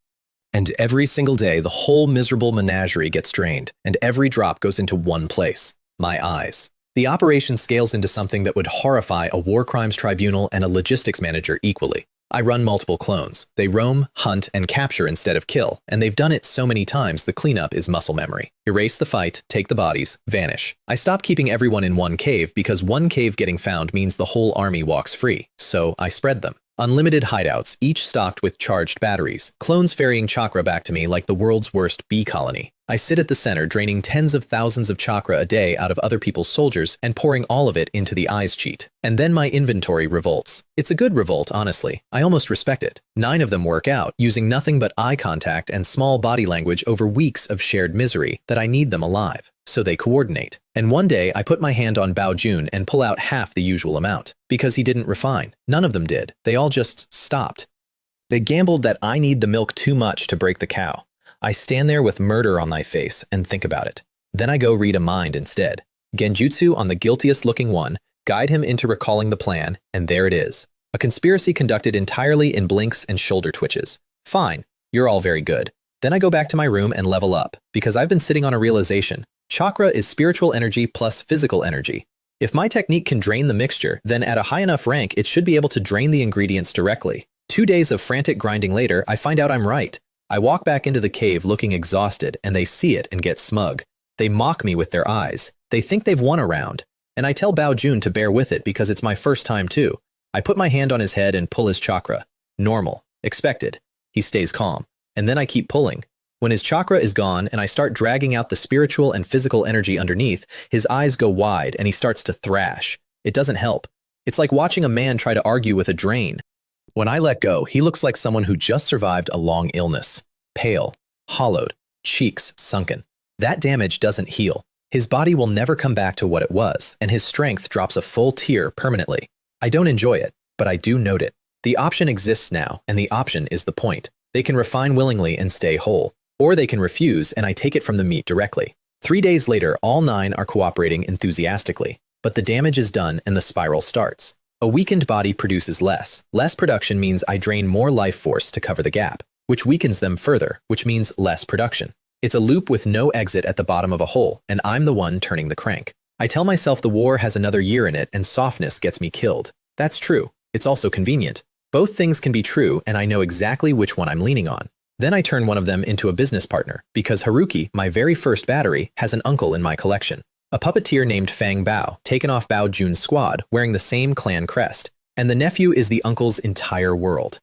And every single day, the whole miserable menagerie gets drained, and every drop goes into one place. My eyes. The operation scales into something that would horrify a war crimes tribunal and a logistics manager equally. I run multiple clones. They roam, hunt, and capture instead of kill, and they've done it so many times the cleanup is muscle memory. Erase the fight, take the bodies, vanish. I stop keeping everyone in one cave because one cave getting found means the whole army walks free, so I spread them. Unlimited hideouts, each stocked with charged batteries. Clones ferrying chakra back to me like the world's worst bee colony. I sit at the center, draining tens of thousands of chakra a day out of other people's soldiers and pouring all of it into the eyes cheat. And then my inventory revolts. It's a good revolt, honestly. I almost respect it. 9 of them work out, using nothing but eye contact and small body language over weeks of shared misery that I need them alive. So they coordinate. And one day I put my hand on Bao Jun and pull out half the usual amount. Because he didn't refine. None of them did. They all just stopped. They gambled that I need the milk too much to break the cow. I stand there with murder on my face and think about it. Then I go read a mind instead. Genjutsu on the guiltiest looking one, guide him into recalling the plan, and there it is. A conspiracy conducted entirely in blinks and shoulder twitches. Fine, you're all very good. Then I go back to my room and level up, because I've been sitting on a realization. Chakra is spiritual energy plus physical energy. If my technique can drain the mixture, then at a high enough rank it should be able to drain the ingredients directly. 2 days of frantic grinding later, I find out I'm right. I walk back into the cave looking exhausted, and they see it and get smug. They mock me with their eyes. They think they've won a round. And I tell Bao Jun to bear with it because it's my first time too. I put my hand on his head and pull his chakra. Normal. Expected. He stays calm. And then I keep pulling. When his chakra is gone and I start dragging out the spiritual and physical energy underneath, his eyes go wide and he starts to thrash. It doesn't help. It's like watching a man try to argue with a drain. When I let go, he looks like someone who just survived a long illness. Pale, hollowed, cheeks sunken. That damage doesn't heal. His body will never come back to what it was, and his strength drops a full tier permanently. I don't enjoy it, but I do note it. The option exists now, and the option is the point. They can refine willingly and stay whole, or they can refuse and I take it from the meat directly. 3 days later, all 9 are cooperating enthusiastically, but the damage is done and the spiral starts. A weakened body produces less. Less production means I drain more life force to cover the gap, which weakens them further, which means less production. It's a loop with no exit at the bottom of a hole, and I'm the one turning the crank. I tell myself the war has another year in it and softness gets me killed. That's true. It's also convenient. Both things can be true, and I know exactly which one I'm leaning on. Then I turn one of them into a business partner, because Haruki, my very first battery, has an uncle in my collection. A puppeteer named Fang Bao, taken off Bao Jun's squad, wearing the same clan crest. And the nephew is the uncle's entire world.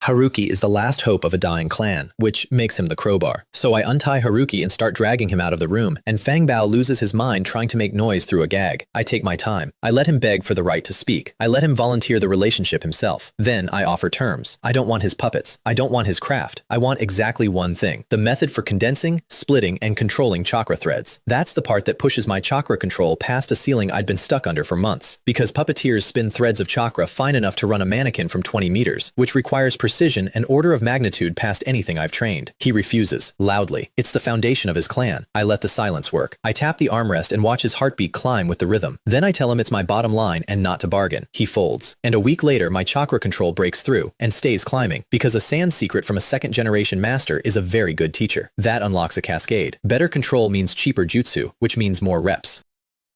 Haruki is the last hope of a dying clan, which makes him the crowbar. So I untie Haruki and start dragging him out of the room, and Fang Bao loses his mind trying to make noise through a gag. I take my time. I let him beg for the right to speak. I let him volunteer the relationship himself. Then I offer terms. I don't want his puppets. I don't want his craft. I want exactly one thing. The method for condensing, splitting, and controlling chakra threads. That's the part that pushes my chakra control past a ceiling I'd been stuck under for months. Because puppeteers spin threads of chakra fine enough to run a mannequin from 20 meters, which requires precision an order of magnitude past anything I've trained. He refuses, loudly. It's the foundation of his clan. I let the silence work. I tap the armrest and watch his heartbeat climb with the rhythm. Then I tell him it's my bottom line and not to bargain. He folds. And a week later, my chakra control breaks through and stays climbing, because a sand secret from a second-generation master is a very good teacher. That unlocks a cascade. Better control means cheaper jutsu, which means more reps.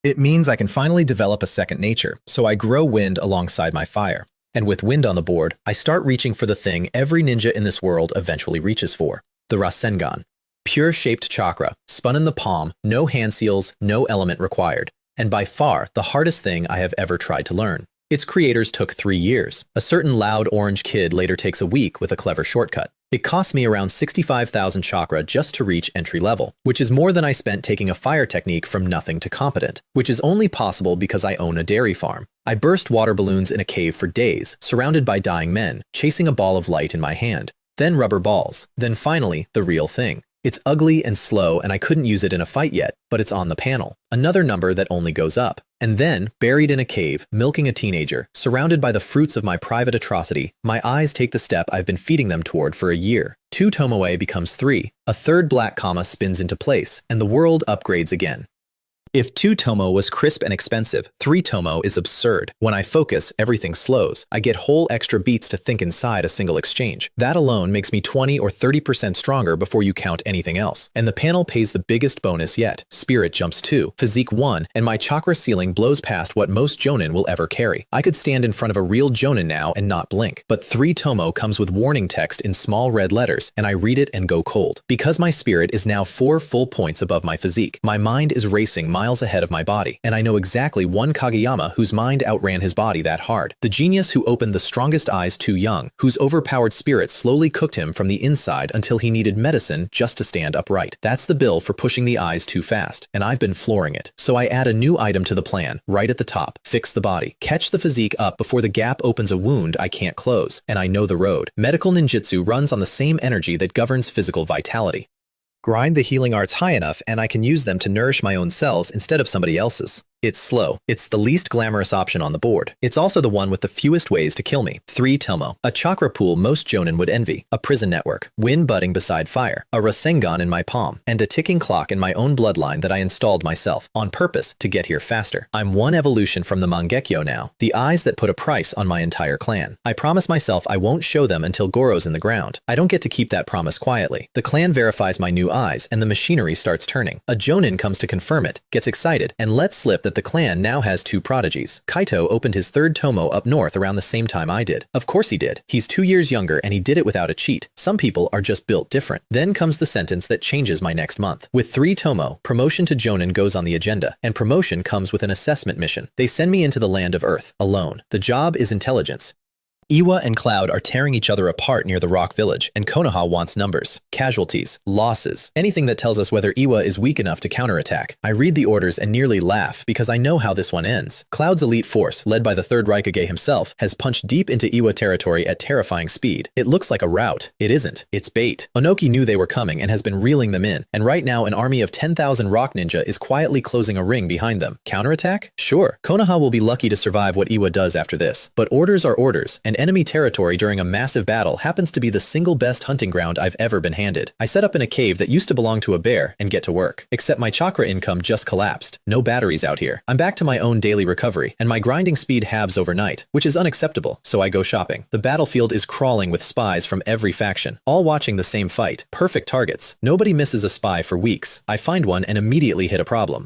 It means I can finally develop a second nature, so I grow wind alongside my fire. And with wind on the board, I start reaching for the thing every ninja in this world eventually reaches for. The Rasengan. Pure shaped chakra, spun in the palm, no hand seals, no element required. And by far, the hardest thing I have ever tried to learn. Its creators took 3 years. A certain loud orange kid later takes a week with a clever shortcut. It cost me around 65,000 chakra just to reach entry level, which is more than I spent taking a fire technique from nothing to competent, which is only possible because I own a dairy farm. I burst water balloons in a cave for days, surrounded by dying men, chasing a ball of light in my hand. Then rubber balls. Then finally, the real thing. It's ugly and slow and I couldn't use it in a fight yet, but it's on the panel. Another number that only goes up. And then, buried in a cave, milking a teenager, surrounded by the fruits of my private atrocity, my eyes take the step I've been feeding them toward for a year. 2 tomoe becomes 3. A third black comma spins into place, and the world upgrades again. If 2 tomo was crisp and expensive, 3 tomo is absurd. When I focus, everything slows. I get whole extra beats to think inside a single exchange. That alone makes me 20 or 30% stronger before you count anything else. And the panel pays the biggest bonus yet. Spirit jumps 2, physique 1, and my chakra ceiling blows past what most jonin will ever carry. I could stand in front of a real jonin now and not blink. But 3 tomo comes with warning text in small red letters, and I read it and go cold. Because my spirit is now 4 full points above my physique. My mind is racing miles miles ahead of my body, and I know exactly one Kageyama whose mind outran his body that hard. The genius who opened the strongest eyes too young, whose overpowered spirit slowly cooked him from the inside until he needed medicine just to stand upright. That's the bill for pushing the eyes too fast, and I've been flooring it. So I add a new item to the plan, right at the top. Fix the body. Catch the physique up before the gap opens a wound I can't close, and I know the road. Medical ninjutsu runs on the same energy that governs physical vitality. Grind the healing arts high enough and I can use them to nourish my own cells instead of somebody else's. It's slow. It's the least glamorous option on the board. It's also the one with the fewest ways to kill me. 3 Tomo. A chakra pool most jonin would envy. A prison network. Wind budding beside fire. A Rasengan in my palm. And a ticking clock in my own bloodline that I installed myself, on purpose, to get here faster. I'm one evolution from the Mangekyo now. The eyes that put a price on my entire clan. I promise myself I won't show them until Goro's in the ground. I don't get to keep that promise quietly. The clan verifies my new eyes and the machinery starts turning. A jonin comes to confirm it, gets excited, and lets slip that the clan now has 2 prodigies. Kaito opened his 3rd Tomo up north around the same time I did. Of course he did. He's 2 years younger and he did it without a cheat. Some people are just built different. Then comes the sentence that changes my next month. With 3 Tomo, promotion to jonin goes on the agenda, and promotion comes with an assessment mission. They send me into the land of Earth, alone. The job is intelligence. Iwa and Cloud are tearing each other apart near the rock village, and Konoha wants numbers, casualties, losses, anything that tells us whether Iwa is weak enough to counterattack. I read the orders and nearly laugh because I know how this one ends. Cloud's elite force, led by the 3rd Raikage himself, has punched deep into Iwa territory at terrifying speed. It looks like a rout. It isn't. It's bait. Onoki knew they were coming and has been reeling them in, and right now an army of 10,000 rock ninja is quietly closing a ring behind them. Counterattack? Sure. Konoha will be lucky to survive what Iwa does after this. But orders are orders, and enemy territory during a massive battle happens to be the single best hunting ground I've ever been handed. I set up in a cave that used to belong to a bear and get to work. Except my chakra income just collapsed. No batteries out here. I'm back to my own daily recovery, and my grinding speed halves overnight, which is unacceptable, so I go shopping. The battlefield is crawling with spies from every faction, all watching the same fight. Perfect targets. Nobody misses a spy for weeks. I find one and immediately hit a problem.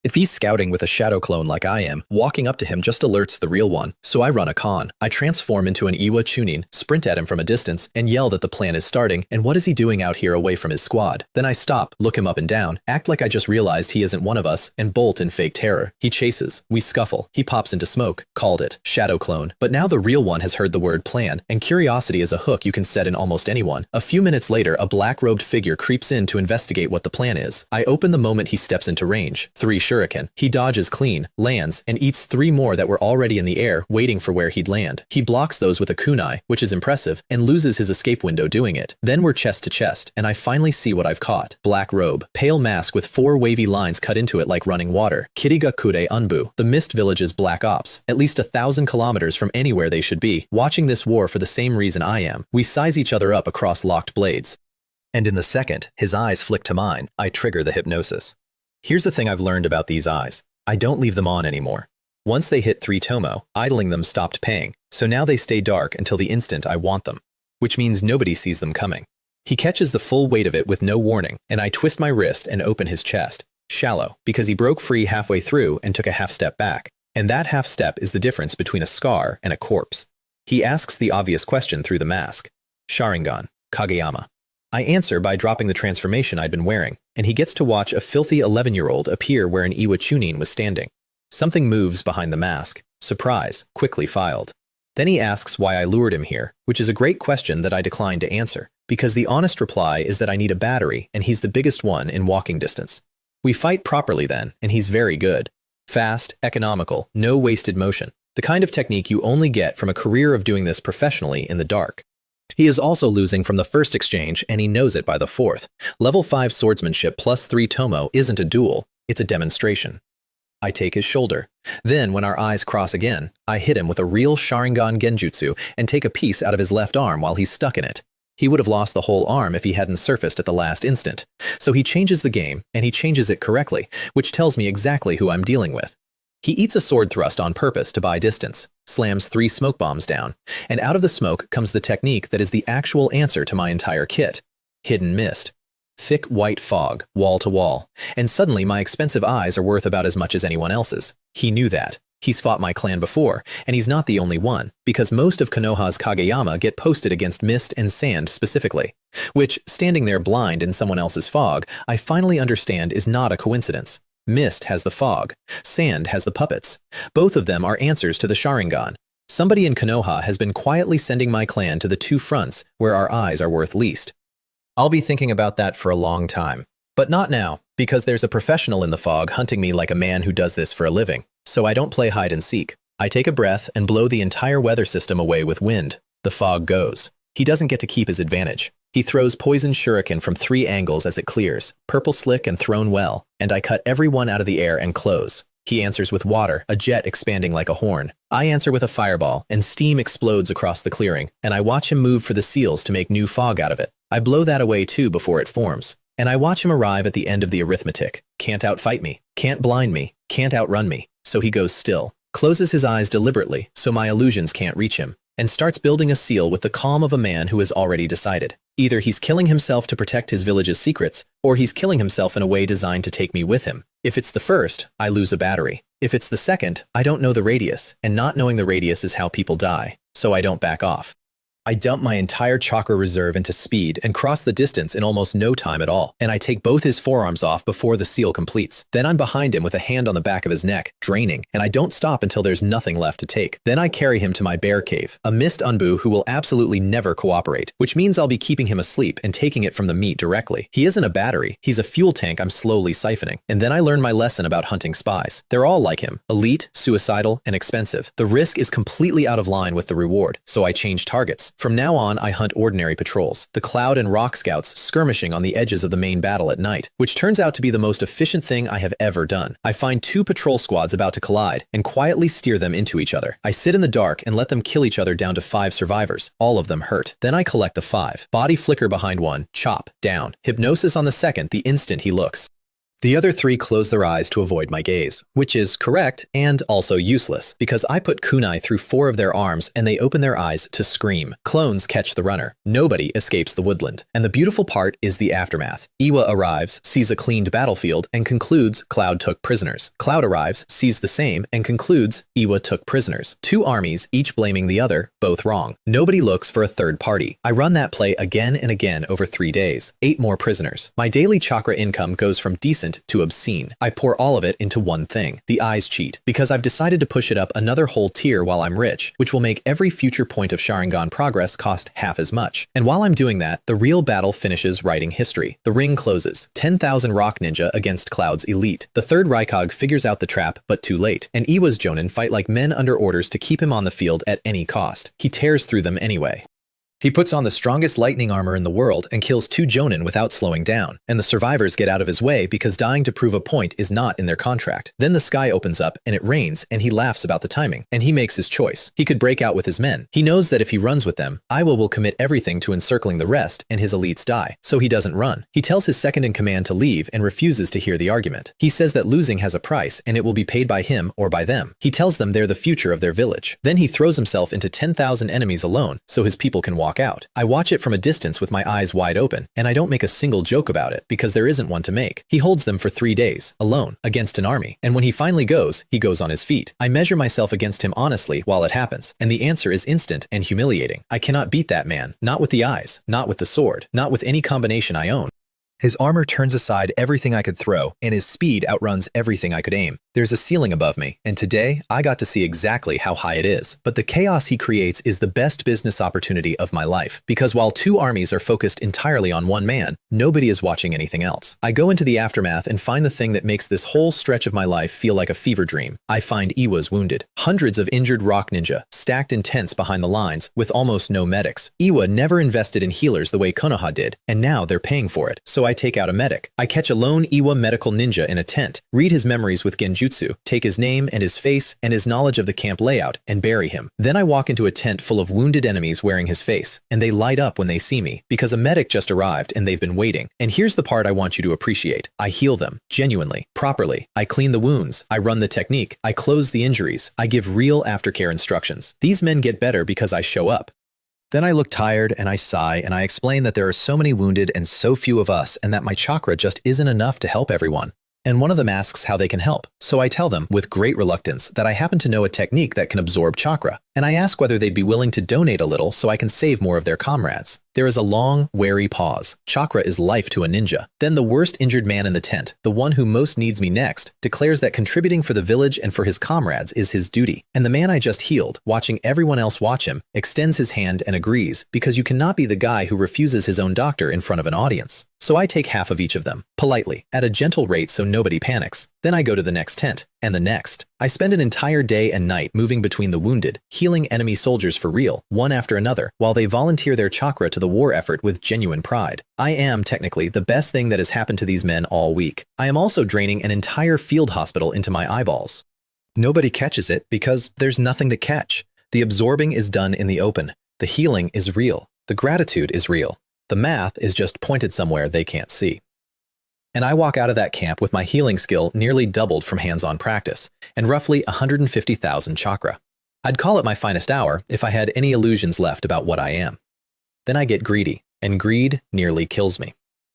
If he's scouting with a shadow clone like I am, walking up to him just alerts the real one, so I run a con. I transform into an Iwa Chunin, sprint at him from a distance, and yell that the plan is starting, and what is he doing out here away from his squad? Then I stop, look him up and down, act like I just realized he isn't one of us, and bolt in fake terror. He chases. We scuffle. He pops into smoke. Called it. Shadow clone. But now the real one has heard the word plan, and curiosity is a hook you can set in almost anyone. A few minutes later, a black-robed figure creeps in to investigate what the plan is. I open the moment he steps into range. 3 shuriken. He dodges clean, lands, and eats 3 more that were already in the air, waiting for where he'd land. He blocks those with a kunai, which is impressive, and loses his escape window doing it. Then we're chest to chest, and I finally see what I've caught. Black robe, pale mask with 4 wavy lines cut into it like running water. Kirigakure Unbu, the Mist Village's black ops, at least 1,000 kilometers from anywhere they should be, watching this war for the same reason I am. We size each other up across locked blades. And in the second his eyes flick to mine, I trigger the hypnosis. Here's the thing I've learned about these eyes. I don't leave them on anymore. Once they hit 3 Tomo, idling them stopped paying, so now they stay dark until the instant I want them, which means nobody sees them coming. He catches the full weight of it with no warning, and I twist my wrist and open his chest. Shallow, because he broke free halfway through and took a half step back. And that half step is the difference between a scar and a corpse. He asks the obvious question through the mask. Sharingan, Kageyama. I answer by dropping the transformation I'd been wearing, and he gets to watch a filthy 11-year-old appear where an Iwa Chunin was standing. Something moves behind the mask. Surprise, quickly filed. Then he asks why I lured him here, which is a great question that I decline to answer, because the honest reply is that I need a battery and he's the biggest one in walking distance. We fight properly then, and he's very good. Fast, economical, no wasted motion. The kind of technique you only get from a career of doing this professionally in the dark. He is also losing from the first exchange, and he knows it by the 4th. Level 5 swordsmanship plus 3 Tomo isn't a duel, it's a demonstration. I take his shoulder. Then, when our eyes cross again, I hit him with a real Sharingan Genjutsu and take a piece out of his left arm while he's stuck in it. He would have lost the whole arm if he hadn't surfaced at the last instant. So he changes the game, and he changes it correctly, which tells me exactly who I'm dealing with. He eats a sword thrust on purpose to buy distance, slams 3 smoke bombs down, and out of the smoke comes the technique that is the actual answer to my entire kit. Hidden mist. Thick white fog, wall to wall, and suddenly my expensive eyes are worth about as much as anyone else's. He knew that. He's fought my clan before, and he's not the only one, because most of Konoha's Kageyama get posted against mist and sand specifically, which, standing there blind in someone else's fog, I finally understand is not a coincidence. Mist has the fog. Sand has the puppets. Both of them are answers to the Sharingan. Somebody in Konoha has been quietly sending my clan to the two fronts where our eyes are worth least. I'll be thinking about that for a long time. But not now, because there's a professional in the fog hunting me like a man who does this for a living. So I don't play hide and seek. I take a breath and blow the entire weather system away with wind. The fog goes. He doesn't get to keep his advantage. He throws poison shuriken from 3 angles as it clears, purple slick and thrown well, and I cut every one out of the air and close. He answers with water, a jet expanding like a horn. I answer with a fireball, and steam explodes across the clearing, and I watch him move for the seals to make new fog out of it. I blow that away too before it forms, and I watch him arrive at the end of the arithmetic. Can't outfight me, can't blind me, can't outrun me, so he goes still, closes his eyes deliberately so my illusions can't reach him, and starts building a seal with the calm of a man who has already decided. Either he's killing himself to protect his village's secrets, or he's killing himself in a way designed to take me with him. If it's the first, I lose a battery. If it's the second, I don't know the radius, and not knowing the radius is how people die, so I don't back off. I dump my entire chakra reserve into speed and cross the distance in almost no time at all, and I take both his forearms off before the seal completes. Then I'm behind him with a hand on the back of his neck, draining, and I don't stop until there's nothing left to take. Then I carry him to my bear cave, a mist unbu who will absolutely never cooperate, which means I'll be keeping him asleep and taking it from the meat directly. He isn't a battery, he's a fuel tank I'm slowly siphoning. And then I learn my lesson about hunting spies. They're all like him, elite, suicidal, and expensive. The risk is completely out of line with the reward, so I change targets. From now on, I hunt ordinary patrols, the Cloud and Rock Scouts skirmishing on the edges of the main battle at night, which turns out to be the most efficient thing I have ever done. I find 2 patrol squads about to collide and quietly steer them into each other. I sit in the dark and let them kill each other down to 5 survivors, all of them hurt. Then I collect the 5. Body flicker behind one, chop, down. Hypnosis on the second the instant he looks. The other 3 close their eyes to avoid my gaze, which is correct and also useless, because I put kunai through 4 of their arms and they open their eyes to scream. Clones catch the runner. Nobody escapes the woodland. And the beautiful part is the aftermath. Iwa arrives, sees a cleaned battlefield, and concludes Cloud took prisoners. Cloud arrives, sees the same, and concludes Iwa took prisoners. 2 armies, each blaming the other, both wrong. Nobody looks for a third party. I run that play again and again over 3 days. 8 more prisoners. My daily chakra income goes from decent to obscene. I pour all of it into one thing, the eyes cheat, because I've decided to push it up another whole tier while I'm rich, which will make every future point of Sharingan progress cost half as much. And while I'm doing that, the real battle finishes writing history. The ring closes. 10,000 Rock Ninja against Cloud's elite. The 3rd Raikage figures out the trap, but too late. And Iwa's Jonin fight like men under orders to keep him on the field at any cost. He tears through them anyway. He puts on the strongest lightning armor in the world and kills 2 Jonin without slowing down, and the survivors get out of his way because dying to prove a point is not in their contract. Then the sky opens up and it rains, and he laughs about the timing, and he makes his choice. He could break out with his men. He knows that if he runs with them, Iwa will commit everything to encircling the rest and his elites die, so he doesn't run. He tells his second in command to leave and refuses to hear the argument. He says that losing has a price and it will be paid by him or by them. He tells them they're the future of their village. Then he throws himself into 10,000 enemies alone so his people can walk out. I watch it from a distance with my eyes wide open, and I don't make a single joke about it because there isn't one to make. He holds them for 3 days, alone, against an army, and when he finally goes, he goes on his feet. I measure myself against him honestly while it happens, and the answer is instant and humiliating. I cannot beat that man, not with the eyes, not with the sword, not with any combination I own. His armor turns aside everything I could throw, and his speed outruns everything I could aim. There's a ceiling above me, and today I got to see exactly how high it is. But the chaos he creates is the best business opportunity of my life, because while 2 armies are focused entirely on one man, nobody is watching anything else. I go into the aftermath and find the thing that makes this whole stretch of my life feel like a fever dream. I find Iwa's wounded. Hundreds of injured rock ninja, stacked in tents behind the lines, with almost no medics. Iwa never invested in healers the way Konoha did, and now they're paying for it. So I take out a medic. I catch a lone Iwa medical ninja in a tent, read his memories with Genjutsu, take his name and his face and his knowledge of the camp layout, and bury him. Then I walk into a tent full of wounded enemies wearing his face, and they light up when they see me, because a medic just arrived and they've been waiting. And here's the part I want you to appreciate. I heal them, genuinely, properly. I clean the wounds, I run the technique, I close the injuries, I give real aftercare instructions. These men get better because I show up. Then I look tired and I sigh and I explain that there are so many wounded and so few of us and that my chakra just isn't enough to help everyone. And one of them asks how they can help. So I tell them, with great reluctance, that I happen to know a technique that can absorb chakra. And I ask whether they'd be willing to donate a little so I can save more of their comrades. There is a long, wary pause. Chakra is life to a ninja. Then the worst injured man in the tent, the one who most needs me next, declares that contributing for the village and for his comrades is his duty. And the man I just healed, watching everyone else watch him, extends his hand and agrees, because you cannot be the guy who refuses his own doctor in front of an audience. So I take half of each of them, politely, at a gentle rate so nobody panics. Then I go to the next tent, and the next. I spend an entire day and night moving between the wounded, healing enemy soldiers for real, one after another, while they volunteer their chakra to the war effort with genuine pride. I am, technically, the best thing that has happened to these men all week. I am also draining an entire field hospital into my eyeballs. Nobody catches it because there's nothing to catch. The absorbing is done in the open. The healing is real. The gratitude is real. The math is just pointed somewhere they can't see. And I walk out of that camp with my healing skill nearly doubled from hands-on practice, and roughly 150,000 chakra. I'd call it my finest hour if I had any illusions left about what I am. Then I get greedy, and greed nearly kills me.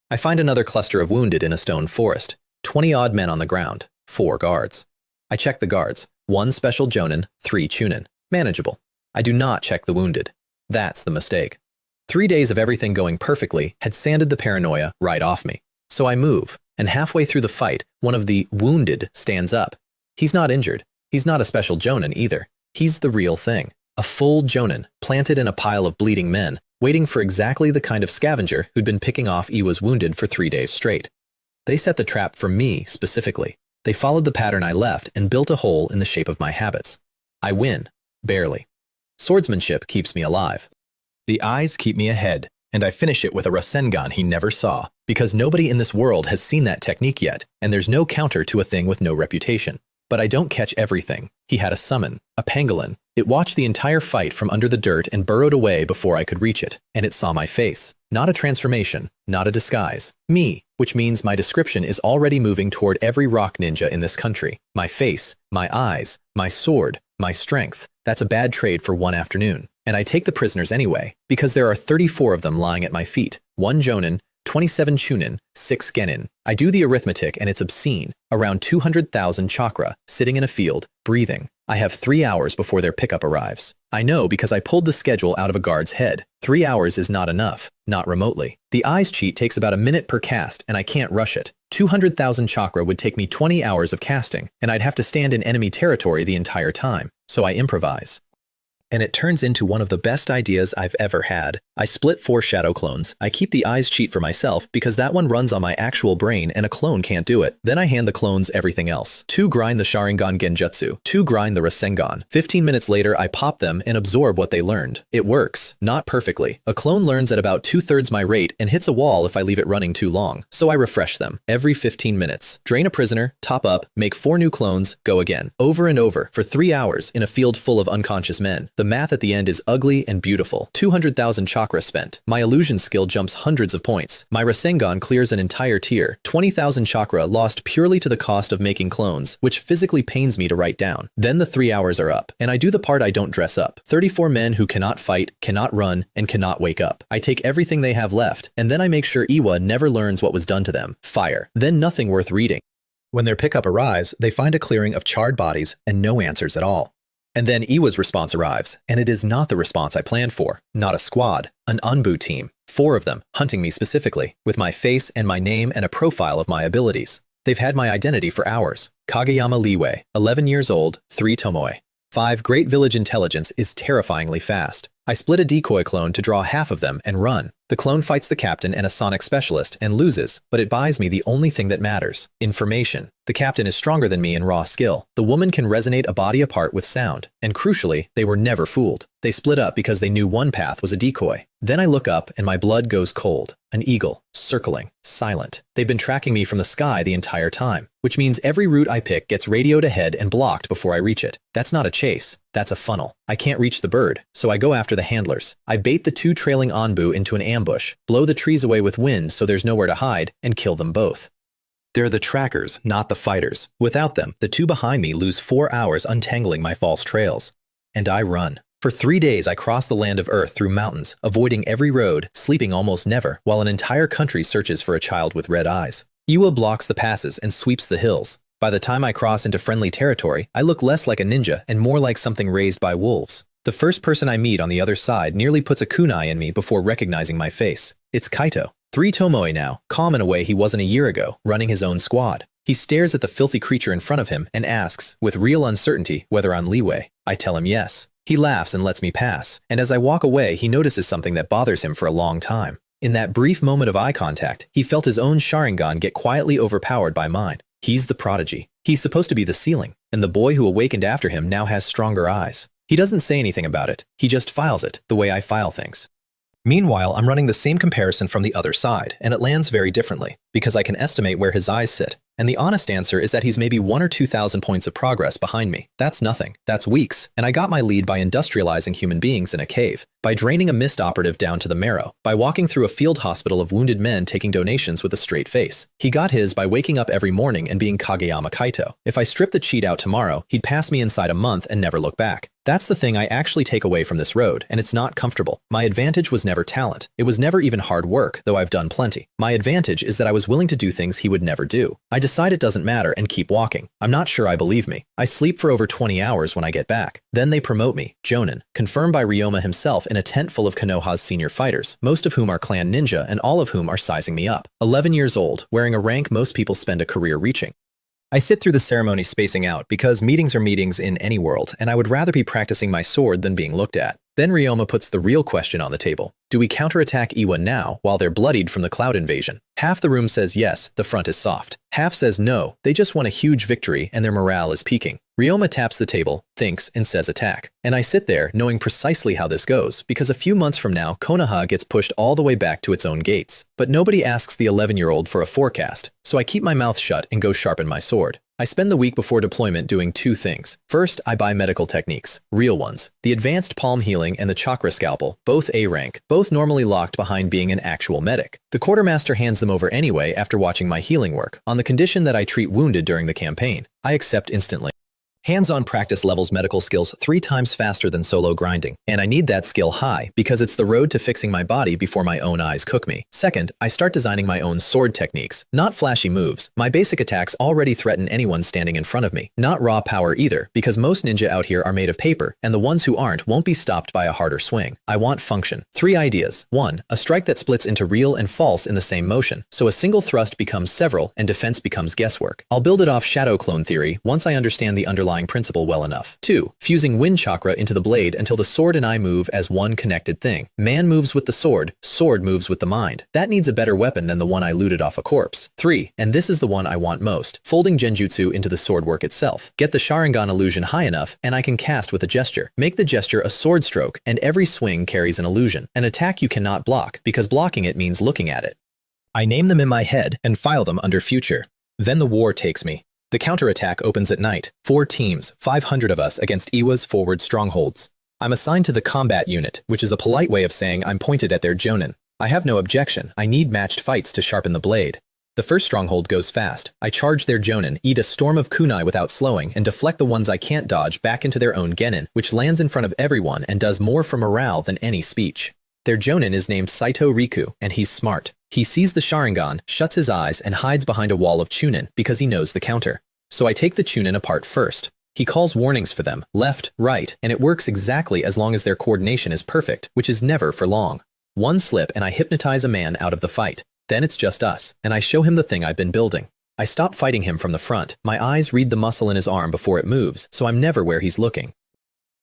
I find another cluster of wounded in a stone forest, 20-odd men on the ground, 4 guards. I check the guards, 1 special jonin, 3 chunin. Manageable. I do not check the wounded. That's the mistake. 3 days of everything going perfectly had sanded the paranoia right off me. So I move, and halfway through the fight, one of the wounded stands up. He's not injured. He's not a special jonin either. He's the real thing. A full jonin, planted in a pile of bleeding men, waiting for exactly the kind of scavenger who'd been picking off Iwa's wounded for 3 days straight. They set the trap for me specifically. They followed the pattern I left and built a hole in the shape of my habits. I win. Barely. Swordsmanship keeps me alive. The eyes keep me ahead, and I finish it with a Rasengan he never saw, because nobody in this world has seen that technique yet, and there's no counter to a thing with no reputation. But I don't catch everything. He had a summon, a pangolin. It watched the entire fight from under the dirt and burrowed away before I could reach it, and it saw my face. Not a transformation, not a disguise. Me, which means my description is already moving toward every rock ninja in this country. My face, my eyes, my sword, my strength. That's a bad trade for one afternoon. And I take the prisoners anyway, because there are 34 of them lying at my feet. 1 jonin, 27 chunin, 6 genin. I do the arithmetic and it's obscene. Around 200,000 chakra, sitting in a field, breathing. I have 3 hours before their pickup arrives. I know because I pulled the schedule out of a guard's head. 3 hours is not enough, not remotely. The eyes cheat takes about a minute per cast and I can't rush it. 200,000 chakra would take me 20 hours of casting, and I'd have to stand in enemy territory the entire time. So I improvise. And it turns into one of the best ideas I've ever had. I split 4 shadow clones. I keep the eyes cheat for myself because that one runs on my actual brain and a clone can't do it. Then I hand the clones everything else. 2 grind the Sharingan Genjutsu. 2 grind the Rasengan. 15 minutes later, I pop them and absorb what they learned. It works. Not perfectly. A clone learns at about 2/3 my rate and hits a wall if I leave it running too long. So I refresh them. Every 15 minutes. Drain a prisoner, top up, make 4 new clones, go again. Over and over for 3 hours in a field full of unconscious men. The math at the end is ugly and beautiful. 200,000 chakra spent. My illusion skill jumps hundreds of points. My Rasengan clears an entire tier. 20,000 chakra lost purely to the cost of making clones, which physically pains me to write down. Then the 3 hours are up, and I do the part I don't dress up. 34 men who cannot fight, cannot run, and cannot wake up. I take everything they have left, and then I make sure Iwa never learns what was done to them. Fire. Then nothing worth reading. When their pickup arrives, they find a clearing of charred bodies and no answers at all. And then Iwa's response arrives, and it is not the response I planned for. Not a squad, an Anbu team. 4 of them, hunting me specifically, with my face and my name and a profile of my abilities. They've had my identity for hours. Kageyama Liwei, 11 years old, 3 tomoe. 5 Great Village Intelligence is terrifyingly fast. I split a decoy clone to draw half of them and run. The clone fights the captain and a sonic specialist and loses, but it buys me the only thing that matters: information. The captain is stronger than me in raw skill. The woman can resonate a body apart with sound, and crucially, they were never fooled. They split up because they knew one path was a decoy. Then I look up and my blood goes cold. An eagle, circling, silent. They've been tracking me from the sky the entire time, which means every route I pick gets radioed ahead and blocked before I reach it. That's not a chase, that's a funnel. I can't reach the bird, so I go after the handlers. I bait the 2 trailing Anbu into an ambush, blow the trees away with wind so there's nowhere to hide, and kill them both. They're the trackers, not the fighters. Without them, the 2 behind me lose 4 hours untangling my false trails. And I run. For 3 days I cross the land of Earth through mountains, avoiding every road, sleeping almost never, while an entire country searches for a child with red eyes. Iwa blocks the passes and sweeps the hills. By the time I cross into friendly territory, I look less like a ninja and more like something raised by wolves. The first person I meet on the other side nearly puts a kunai in me before recognizing my face. It's Kaito. 3 Tomoe now, calm in a way he wasn't a year ago, running his own squad. He stares at the filthy creature in front of him and asks, with real uncertainty, whether on leeway. I tell him yes. He laughs and lets me pass, and as I walk away, he notices something that bothers him for a long time. In that brief moment of eye contact, he felt his own Sharingan get quietly overpowered by mine. He's the prodigy. He's supposed to be the ceiling, and the boy who awakened after him now has stronger eyes. He doesn't say anything about it. He just files it, the way I file things. Meanwhile, I'm running the same comparison from the other side, and it lands very differently, because I can estimate where his eyes sit. And the honest answer is that he's maybe 1 or 2,000 points of progress behind me. That's nothing. That's weeks. And I got my lead by industrializing human beings in a cave, by draining a mist operative down to the marrow, by walking through a field hospital of wounded men taking donations with a straight face. He got his by waking up every morning and being Kageyama Kaito. If I strip the cheat out tomorrow, he'd pass me inside a month and never look back. That's the thing I actually take away from this road, and it's not comfortable. My advantage was never talent. It was never even hard work, though I've done plenty. My advantage is that I was willing to do things he would never do. I decide it doesn't matter and keep walking. I'm not sure I believe me. I sleep for over 20 hours when I get back. Then they promote me, Jonin, confirmed by Ryoma himself in a tent full of Konoha's senior fighters, most of whom are clan ninja and all of whom are sizing me up. 11 years old, wearing a rank most people spend a career reaching. I sit through the ceremony spacing out because meetings are meetings in any world, and I would rather be practicing my sword than being looked at. Then Ryoma puts the real question on the table. Do we counterattack Iwa now while they're bloodied from the cloud invasion? Half the room says yes, the front is soft. Half says no, they just won a huge victory and their morale is peaking. Ryoma taps the table, thinks, and says attack. And I sit there knowing precisely how this goes, because a few months from now, Konoha gets pushed all the way back to its own gates. But nobody asks the 11-year-old for a forecast, so I keep my mouth shut and go sharpen my sword. I spend the week before deployment doing 2 things. First, I buy medical techniques, real ones. The advanced palm healing and the chakra scalpel, both A rank, both normally locked behind being an actual medic. The quartermaster hands them over anyway after watching my healing work, on the condition that I treat wounded during the campaign. I accept instantly. Hands-on practice levels medical skills 3 times faster than solo grinding, and I need that skill high because it's the road to fixing my body before my own eyes cook me. Second, I start designing my own sword techniques, not flashy moves. My basic attacks already threaten anyone standing in front of me. Not raw power either, because most ninja out here are made of paper, and the ones who aren't won't be stopped by a harder swing. I want function. 3 ideas. 1. A strike that splits into real and false in the same motion, so a single thrust becomes several and defense becomes guesswork. I'll build it off shadow clone theory once I understand the underlying principle well enough. 2. Fusing wind chakra into the blade until the sword and I move as one connected thing. Man moves with the sword moves with the mind. That needs a better weapon than the one I looted off a corpse. 3. And this is the one I want most. Folding genjutsu into the sword work itself. Get the Sharingan illusion high enough and I can cast with a gesture. Make the gesture a sword stroke and every swing carries an illusion. An attack you cannot block because blocking it means looking at it. I name them in my head and file them under future. Then the war takes me. The counterattack opens at night. 4 teams, 500 of us against Iwa's forward strongholds. I'm assigned to the combat unit, which is a polite way of saying I'm pointed at their jonin. I have no objection. I need matched fights to sharpen the blade. The first stronghold goes fast. I charge their jonin, eat a storm of kunai without slowing, and deflect the ones I can't dodge back into their own genin, which lands in front of everyone and does more for morale than any speech. Their jonin is named Saito Riku, and he's smart. He sees the Sharingan, shuts his eyes, and hides behind a wall of chunin because he knows the counter. So I take the chunin apart first. He calls warnings for them, left, right, and it works exactly as long as their coordination is perfect, which is never for long. One slip and I hypnotize a man out of the fight. Then it's just us, and I show him the thing I've been building. I stop fighting him from the front. My eyes read the muscle in his arm before it moves, so I'm never where he's looking.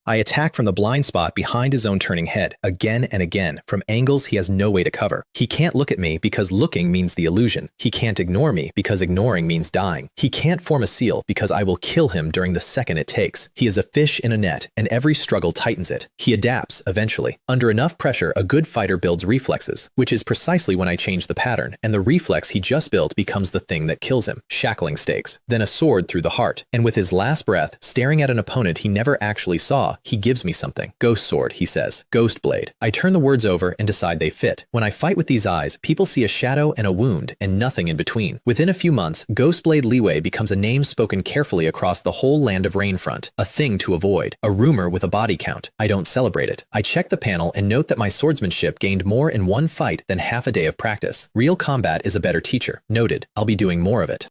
I attack from the blind spot behind his own turning head, again and again, from angles he has no way to cover. He can't look at me because looking means the illusion. He can't ignore me because ignoring means dying. He can't form a seal because I will kill him during the second it takes. He is a fish in a net, and every struggle tightens it. He adapts, eventually. Under enough pressure, a good fighter builds reflexes, which is precisely when I change the pattern, and the reflex he just built becomes the thing that kills him. Shackling stakes, then a sword through the heart, and with his last breath, staring at an opponent he never actually saw, Ishikawa, he gives me something. Ghost sword, he says. Ghost blade. I turn the words over and decide they fit. When I fight with these eyes, people see a shadow and a wound and nothing in between. Within a few months, Ghost blade Leeway becomes a name spoken carefully across the whole land of Rainfront. A thing to avoid. A rumor with a body count. I don't celebrate it. I check the panel and note that my swordsmanship gained more in one fight than half a day of practice. Real combat is a better teacher. Noted. I'll be doing more of it.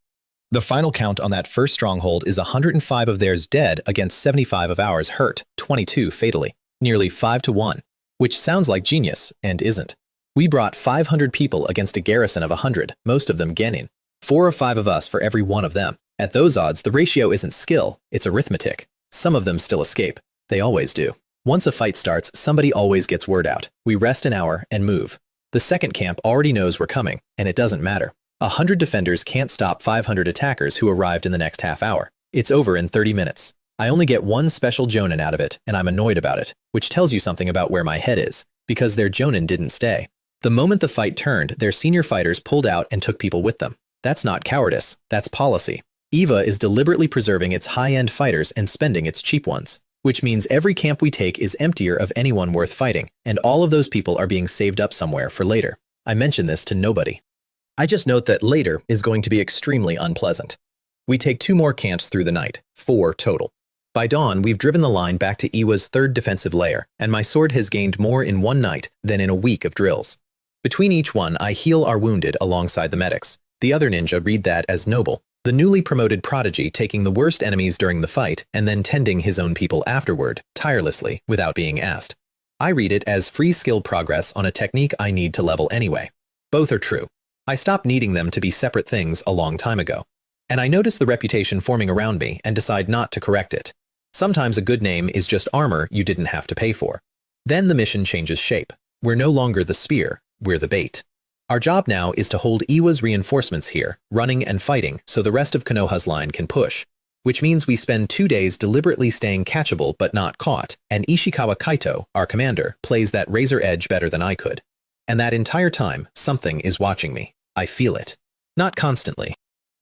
The final count on that first stronghold is 105 of theirs dead against 75 of ours hurt, 22 fatally. Nearly 5 to 1. Which sounds like genius, and isn't. We brought 500 people against a garrison of 100, most of them Genin. 4 or 5 of us for every one of them. At those odds, the ratio isn't skill, it's arithmetic. Some of them still escape. They always do. Once a fight starts, somebody always gets word out. We rest an hour and move. The second camp already knows we're coming, and it doesn't matter. 100 defenders can't stop 500 attackers who arrived in the next half hour. It's over in 30 minutes. I only get one special jonin out of it, and I'm annoyed about it, which tells you something about where my head is, because their jonin didn't stay. The moment the fight turned, their senior fighters pulled out and took people with them. That's not cowardice, that's policy. EVA is deliberately preserving its high-end fighters and spending its cheap ones, which means every camp we take is emptier of anyone worth fighting, and all of those people are being saved up somewhere for later. I mention this to nobody. I just note that later is going to be extremely unpleasant. We take 2 more camps through the night, 4 total. By dawn, we've driven the line back to Iwa's 3rd defensive layer, and my sword has gained more in one night than in a week of drills. Between each one, I heal our wounded alongside the medics. The other ninja read that as noble, the newly promoted prodigy taking the worst enemies during the fight and then tending his own people afterward, tirelessly, without being asked. I read it as free skill progress on a technique I need to level anyway. Both are true. I stopped needing them to be separate things a long time ago. And I notice the reputation forming around me and decide not to correct it. Sometimes a good name is just armor you didn't have to pay for. Then the mission changes shape. We're no longer the spear, we're the bait. Our job now is to hold Iwa's reinforcements here, running and fighting so the rest of Konoha's line can push. Which means we spend 2 days deliberately staying catchable but not caught, and Ishikawa Kaito, our commander, plays that razor edge better than I could. And that entire time, something is watching me. I feel it. Not constantly.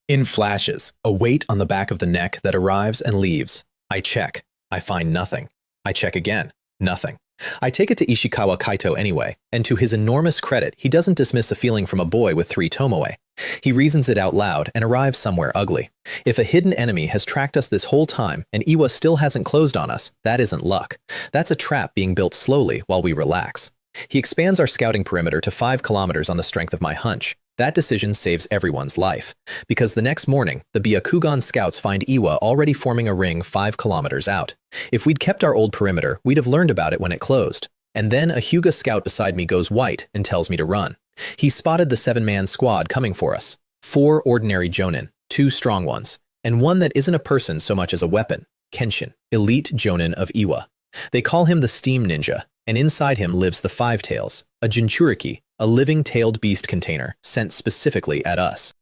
In flashes, a weight on the back of the neck that arrives and leaves. I check. I find nothing. I check again. Nothing. I take it to Ishikawa Kaito anyway, and to his enormous credit, he doesn't dismiss a feeling from a boy with 3 tomoe. He reasons it out loud and arrives somewhere ugly. If a hidden enemy has tracked us this whole time and Iwa still hasn't closed on us, that isn't luck. That's a trap being built slowly while we relax. He expands our scouting perimeter to 5 kilometers on the strength of my hunch. That decision saves everyone's life, because the next morning, the Byakugan scouts find Iwa already forming a ring 5 kilometers out. If we'd kept our old perimeter, we'd have learned about it when it closed. And then a Hyuga scout beside me goes white and tells me to run. He spotted the 7-man squad coming for us. 4 ordinary jonin, 2 strong ones, and one that isn't a person so much as a weapon, Kenshin, elite jonin of Iwa. They call him the Steam Ninja, and inside him lives the 5 Tails, a Jinchuriki, a living tailed beast container sent specifically at us.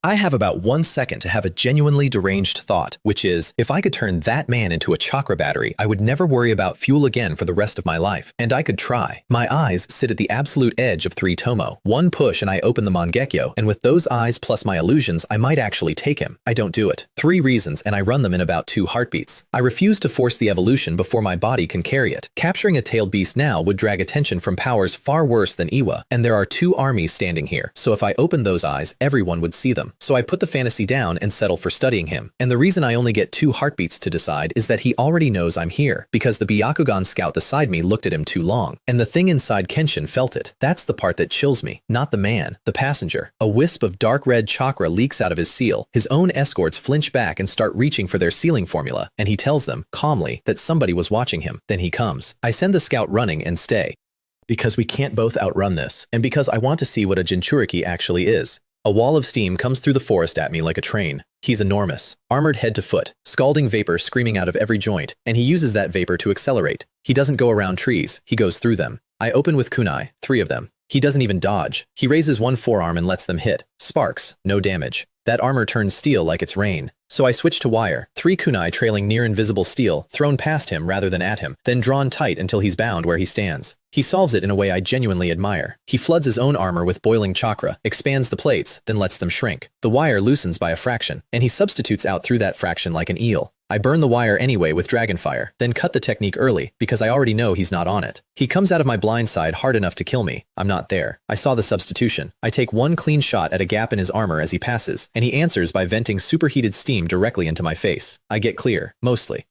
I have about 1 second to have a genuinely deranged thought, which is, if I could turn that man into a chakra battery, I would never worry about fuel again for the rest of my life. And I could try. My eyes sit at the absolute edge of 3 tomo. 1 push and I open the Mangekyo, and with those eyes plus my illusions, I might actually take him. I don't do it. 3 reasons, and I run them in about 2 heartbeats. I refuse to force the evolution before my body can carry it. Capturing a tailed beast now would drag attention from powers far worse than Iwa, and there are 2 armies standing here, so if I open those eyes, everyone would see them. So I put the fantasy down and settle for studying him. And the reason I only get 2 heartbeats to decide is that he already knows I'm here, because the Byakugan scout beside me looked at him too long, and the thing inside Kenshin felt it. That's the part that chills me, not the man, the passenger. A wisp of dark red chakra leaks out of his seal. His own escorts flinch back and start reaching for their sealing formula, and he tells them, calmly, that somebody was watching him. Then he comes. I send the scout running and stay. Because we can't both outrun this, and because I want to see what a Jinchuriki actually is. A wall of steam comes through the forest at me like a train. He's enormous, armored head to foot, scalding vapor screaming out of every joint, and he uses that vapor to accelerate. He doesn't go around trees, he goes through them. I open with kunai, 3 of them. He doesn't even dodge. He raises one forearm and lets them hit. Sparks, no damage. That armor turns steel like it's rain. So I switch to wire, 3 kunai trailing near invisible steel, thrown past him rather than at him, then drawn tight until he's bound where he stands. He solves it in a way I genuinely admire. He floods his own armor with boiling chakra, expands the plates, then lets them shrink. The wire loosens by a fraction, and he substitutes out through that fraction like an eel. I burn the wire anyway with Dragonfire, then cut the technique early because I already know he's not on it. He comes out of my blind side hard enough to kill me. I'm not there. I saw the substitution. I take one clean shot at a gap in his armor as he passes, and he answers by venting superheated steam directly into my face. I get clear, mostly.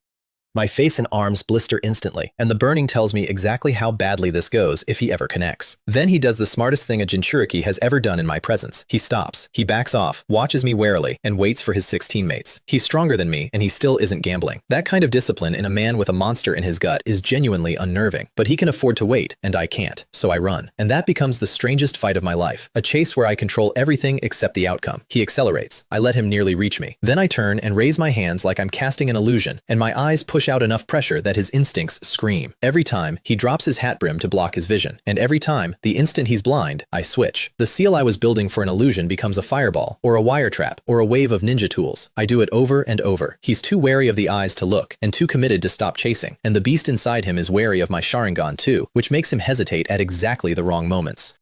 My face and arms blister instantly, and the burning tells me exactly how badly this goes if he ever connects. Then he does the smartest thing a Jinchuriki has ever done in my presence. He stops, he backs off, watches me warily, and waits for his 6 teammates. He's stronger than me, and he still isn't gambling. That kind of discipline in a man with a monster in his gut is genuinely unnerving, but he can afford to wait, and I can't, so I run. And that becomes the strangest fight of my life, a chase where I control everything except the outcome. He accelerates. I let him nearly reach me. Then I turn and raise my hands like I'm casting an illusion, and my eyes push out enough pressure that his instincts scream. Every time, he drops his hat brim to block his vision, and every time, the instant he's blind, I switch. The seal I was building for an illusion becomes a fireball, or a wire trap, or a wave of ninja tools. I do it over and over. He's too wary of the eyes to look, and too committed to stop chasing, and the beast inside him is wary of my Sharingan too, which makes him hesitate at exactly the wrong moments.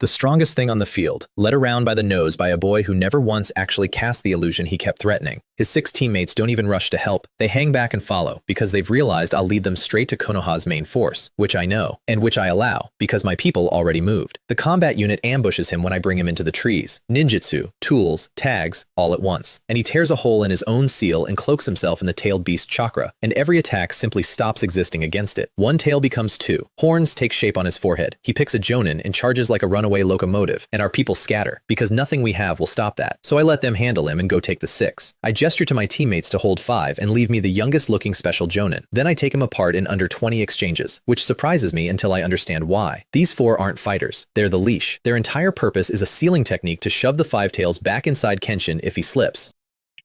The strongest thing on the field, led around by the nose by a boy who never once actually cast the illusion he kept threatening. His 6 teammates don't even rush to help. They hang back and follow, because they've realized I'll lead them straight to Konoha's main force, which I know, and which I allow, because my people already moved. The combat unit ambushes him when I bring him into the trees. Ninjutsu, tools, tags, all at once. And he tears a hole in his own seal and cloaks himself in the tailed beast chakra, and every attack simply stops existing against it. One tail becomes 2. Horns take shape on his forehead. He picks a Jonin and charges like a runaway locomotive, and our people scatter, because nothing we have will stop that. So I let them handle him and go take the 6. I gesture to my teammates to hold 5 and leave me the youngest looking special Jonin. Then I take him apart in under 20 exchanges, which surprises me until I understand why. These 4 aren't fighters. They're the leash. Their entire purpose is a sealing technique to shove the 5 tails back inside Kenshin if he slips,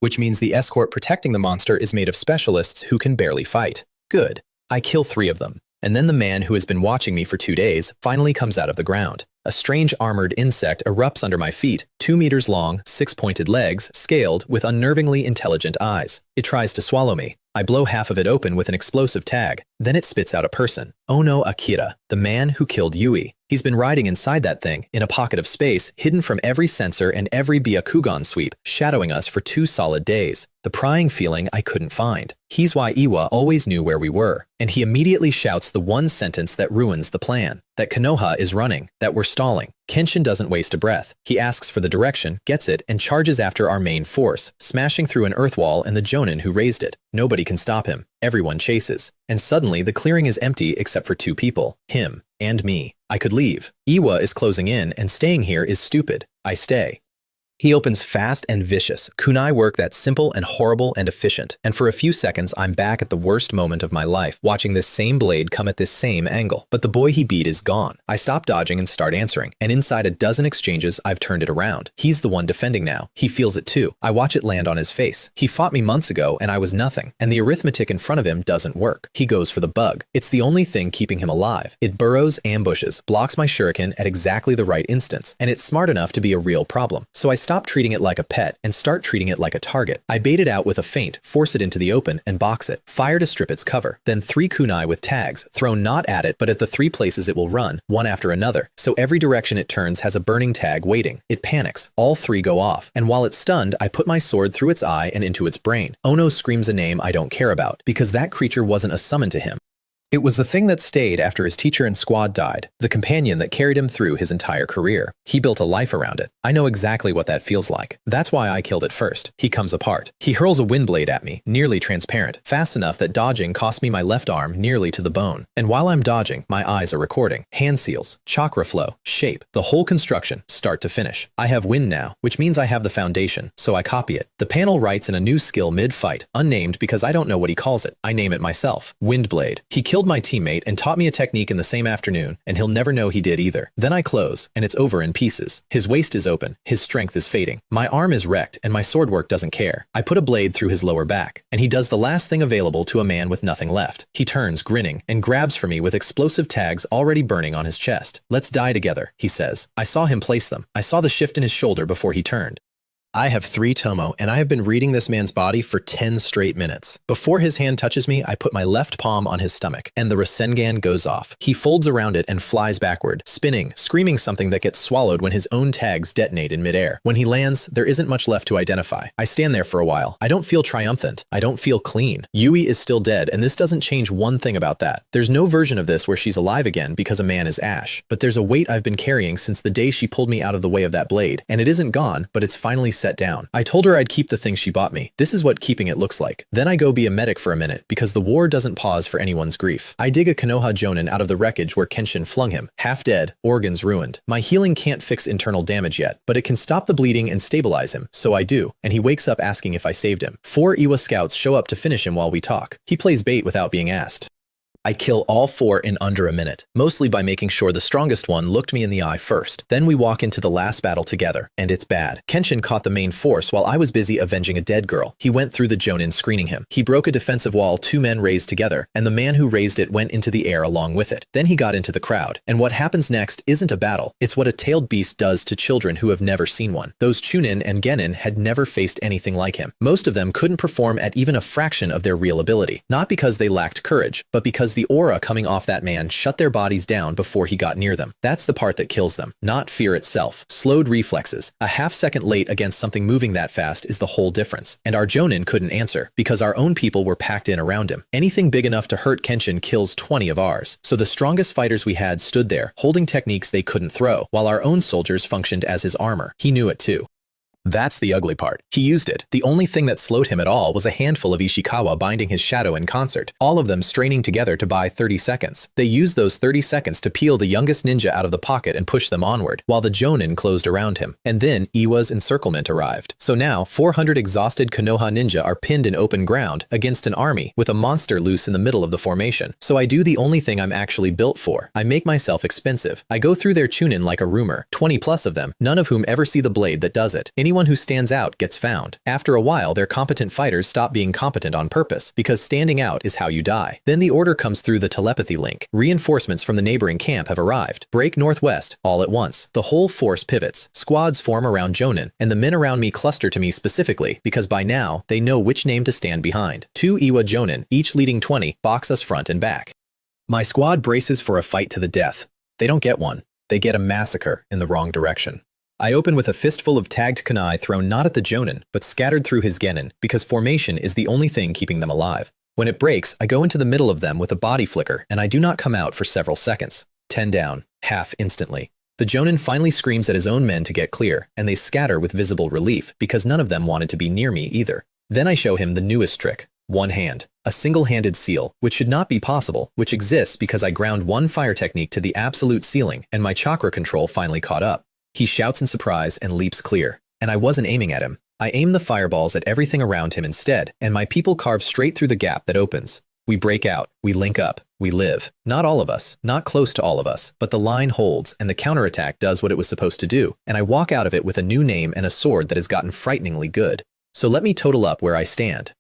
which means the escort protecting the monster is made of specialists who can barely fight. Good. I kill 3 of them. And then the man who has been watching me for 2 days finally comes out of the ground. A strange armored insect erupts under my feet, 2 meters long, 6-pointed legs, scaled, with unnervingly intelligent eyes. It tries to swallow me. I blow half of it open with an explosive tag. Then it spits out a person. Ono Akira, the man who killed Yui. He's been riding inside that thing, in a pocket of space, hidden from every sensor and every Byakugan sweep, shadowing us for 2 solid days. The prying feeling I couldn't find. He's why Iwa always knew where we were. And he immediately shouts the one sentence that ruins the plan. That Konoha is running, that we're stalling. Kenshin doesn't waste a breath. He asks for the direction, gets it, and charges after our main force, smashing through an earth wall and the Jonin who raised it. Nobody can stop him. Everyone chases. And suddenly the clearing is empty except for 2 people. Him. And me. I could leave. Iwa is closing in, and staying here is stupid. I stay. He opens fast and vicious. Kunai work that's simple and horrible and efficient. And for a few seconds, I'm back at the worst moment of my life, watching this same blade come at this same angle. But the boy he beat is gone. I stop dodging and start answering. And inside a dozen exchanges, I've turned it around. He's the one defending now. He feels it too. I watch it land on his face. He fought me months ago, and I was nothing. And the arithmetic in front of him doesn't work. He goes for the bug. It's the only thing keeping him alive. It burrows, ambushes, blocks my shuriken at exactly the right instance. And it's smart enough to be a real problem. So I stop treating it like a pet and start treating it like a target. I bait it out with a feint, force it into the open, and box it. Fire to strip its cover. Then 3 kunai with tags, thrown not at it but at the 3 places it will run, one after another. So every direction it turns has a burning tag waiting. It panics. All 3 go off. And while it's stunned, I put my sword through its eye and into its brain. Ono screams a name I don't care about, because that creature wasn't a summon to him. It was the thing that stayed after his teacher and squad died, the companion that carried him through his entire career. He built a life around it. I know exactly what that feels like. That's why I killed it first. He comes apart. He hurls a wind blade at me, nearly transparent, fast enough that dodging cost me my left arm nearly to the bone. And while I'm dodging, my eyes are recording. Hand seals, chakra flow, shape, the whole construction, start to finish. I have wind now, which means I have the foundation, so I copy it. The panel writes in a new skill mid-fight, unnamed because I don't know what he calls it. I name it myself. Wind blade. He killed my teammate and taught me a technique in the same afternoon, and he'll never know he did either. Then I close, and it's over in pieces. His waist is open, his strength is fading. My arm is wrecked, and my sword work doesn't care. I put a blade through his lower back, and he does the last thing available to a man with nothing left. He turns, grinning, and grabs for me with explosive tags already burning on his chest. "Let's die together," he says. I saw him place them. I saw the shift in his shoulder before he turned. I have 3 Tomo, and I have been reading this man's body for 10 straight minutes. Before his hand touches me, I put my left palm on his stomach, and the Rasengan goes off. He folds around it and flies backward, spinning, screaming something that gets swallowed when his own tags detonate in midair. When he lands, there isn't much left to identify. I stand there for a while. I don't feel triumphant. I don't feel clean. Yui is still dead, and this doesn't change one thing about that. There's no version of this where she's alive again because a man is Ash. But there's a weight I've been carrying since the day she pulled me out of the way of that blade, and it isn't gone, but it's finally set down. I told her I'd keep the thing she bought me. This is what keeping it looks like. Then I go be a medic for a minute, because the war doesn't pause for anyone's grief. I dig a Konoha Jonin out of the wreckage where Kenshin flung him, half dead, organs ruined. My healing can't fix internal damage yet, but it can stop the bleeding and stabilize him, so I do, and he wakes up asking if I saved him. 4 Iwa scouts show up to finish him while we talk. He plays bait without being asked. I kill all 4 in under a minute, mostly by making sure the strongest one looked me in the eye first. Then we walk into the last battle together, and it's bad. Kenshin caught the main force while I was busy avenging a dead girl. He went through the Jonin screening him. He broke a defensive wall 2 men raised together, and the man who raised it went into the air along with it. Then he got into the crowd, and what happens next isn't a battle. It's what a tailed beast does to children who have never seen one. Those Chunin and Genin had never faced anything like him. Most of them couldn't perform at even a fraction of their real ability, not because they lacked courage, but because the aura coming off that man shut their bodies down before he got near them. That's the part that kills them, not fear itself. Slowed reflexes. A half-second late against something moving that fast is the whole difference. And our Jonin couldn't answer, because our own people were packed in around him. Anything big enough to hurt Kenshin kills 20 of ours. So the strongest fighters we had stood there, holding techniques they couldn't throw, while our own soldiers functioned as his armor. He knew it too. That's the ugly part. He used it. The only thing that slowed him at all was a handful of Ishikawa binding his shadow in concert, all of them straining together to buy 30 seconds. They used those 30 seconds to peel the youngest ninja out of the pocket and push them onward, while the Jonin closed around him. And then Iwa's encirclement arrived. So now, 400 exhausted Konoha ninja are pinned in open ground against an army with a monster loose in the middle of the formation. So I do the only thing I'm actually built for. I make myself expensive. I go through their Chunin like a rumor, 20 plus of them, none of whom ever see the blade that does it. Anyone who stands out gets found. After a while, their competent fighters stop being competent on purpose, because standing out is how you die. Then the order comes through the telepathy link. Reinforcements from the neighboring camp have arrived. Break northwest, all at once. The whole force pivots. Squads form around Jonin, and the men around me cluster to me specifically, because by now, they know which name to stand behind. 2 Iwa Jonin, each leading 20, box us front and back. My squad braces for a fight to the death. They don't get one. They get a massacre in the wrong direction. I open with a fistful of tagged kunai thrown not at the Jonin, but scattered through his Genin, because formation is the only thing keeping them alive. When it breaks, I go into the middle of them with a body flicker, and I do not come out for several seconds. 10 down, half instantly. The Jonin finally screams at his own men to get clear, and they scatter with visible relief, because none of them wanted to be near me either. Then I show him the newest trick. One hand. A single-handed seal, which should not be possible, which exists because I ground one fire technique to the absolute ceiling, and my chakra control finally caught up. He shouts in surprise and leaps clear. And I wasn't aiming at him. I aim the fireballs at everything around him instead, and my people carve straight through the gap that opens. We break out, we link up, we live. Not all of us, not close to all of us, but the line holds, and the counterattack does what it was supposed to do, and I walk out of it with a new name and a sword that has gotten frighteningly good. So let me total up where I stand.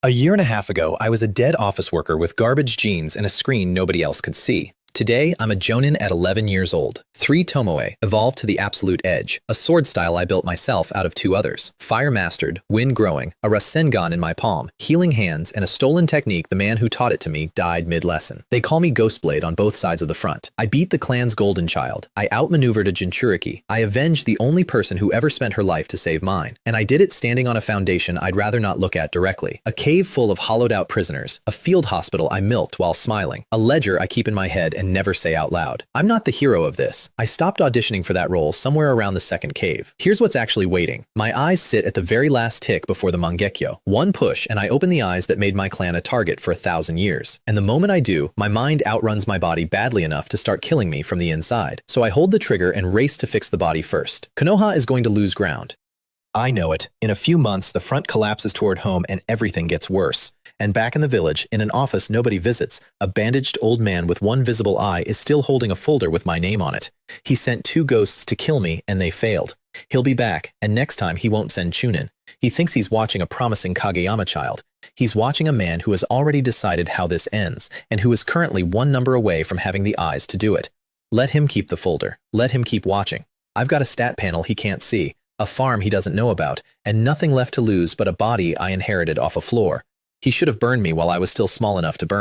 A year and a half ago, I was a dead office worker with garbage jeans and a screen nobody else could see. Today, I'm a Jonin at 11 years old. 3 Tomoe, evolved to the absolute edge, a sword style I built myself out of 2 others. Fire mastered, wind growing, a Rasengan in my palm, healing hands, and a stolen technique the man who taught it to me died mid-lesson. They call me Ghostblade on both sides of the front. I beat the clan's golden child. I outmaneuvered a Jinchuriki. I avenged the only person who ever spent her life to save mine. And I did it standing on a foundation I'd rather not look at directly. A cave full of hollowed-out prisoners, a field hospital I milked while smiling, a ledger I keep in my head and never say out loud. I'm not the hero of this. I stopped auditioning for that role somewhere around the second cave. Here's what's actually waiting. My eyes sit at the very last tick before the Mangekyo. One push and I open the eyes that made my clan a target for 1,000 years. And the moment I do, my mind outruns my body badly enough to start killing me from the inside. So I hold the trigger and race to fix the body first. Konoha is going to lose ground. I know it. In a few months, the front collapses toward home and everything gets worse. And back in the village, in an office nobody visits, a bandaged old man with one visible eye is still holding a folder with my name on it. He sent 2 ghosts to kill me, and they failed. He'll be back, and next time he won't send Chunin. He thinks he's watching a promising Kageyama child. He's watching a man who has already decided how this ends, and who is currently 1 number away from having the eyes to do it. Let him keep the folder. Let him keep watching. I've got a stat panel he can't see. a farm he doesn't know about, and nothing left to lose but a body I inherited off a floor. He should have burned me while I was still small enough to burn.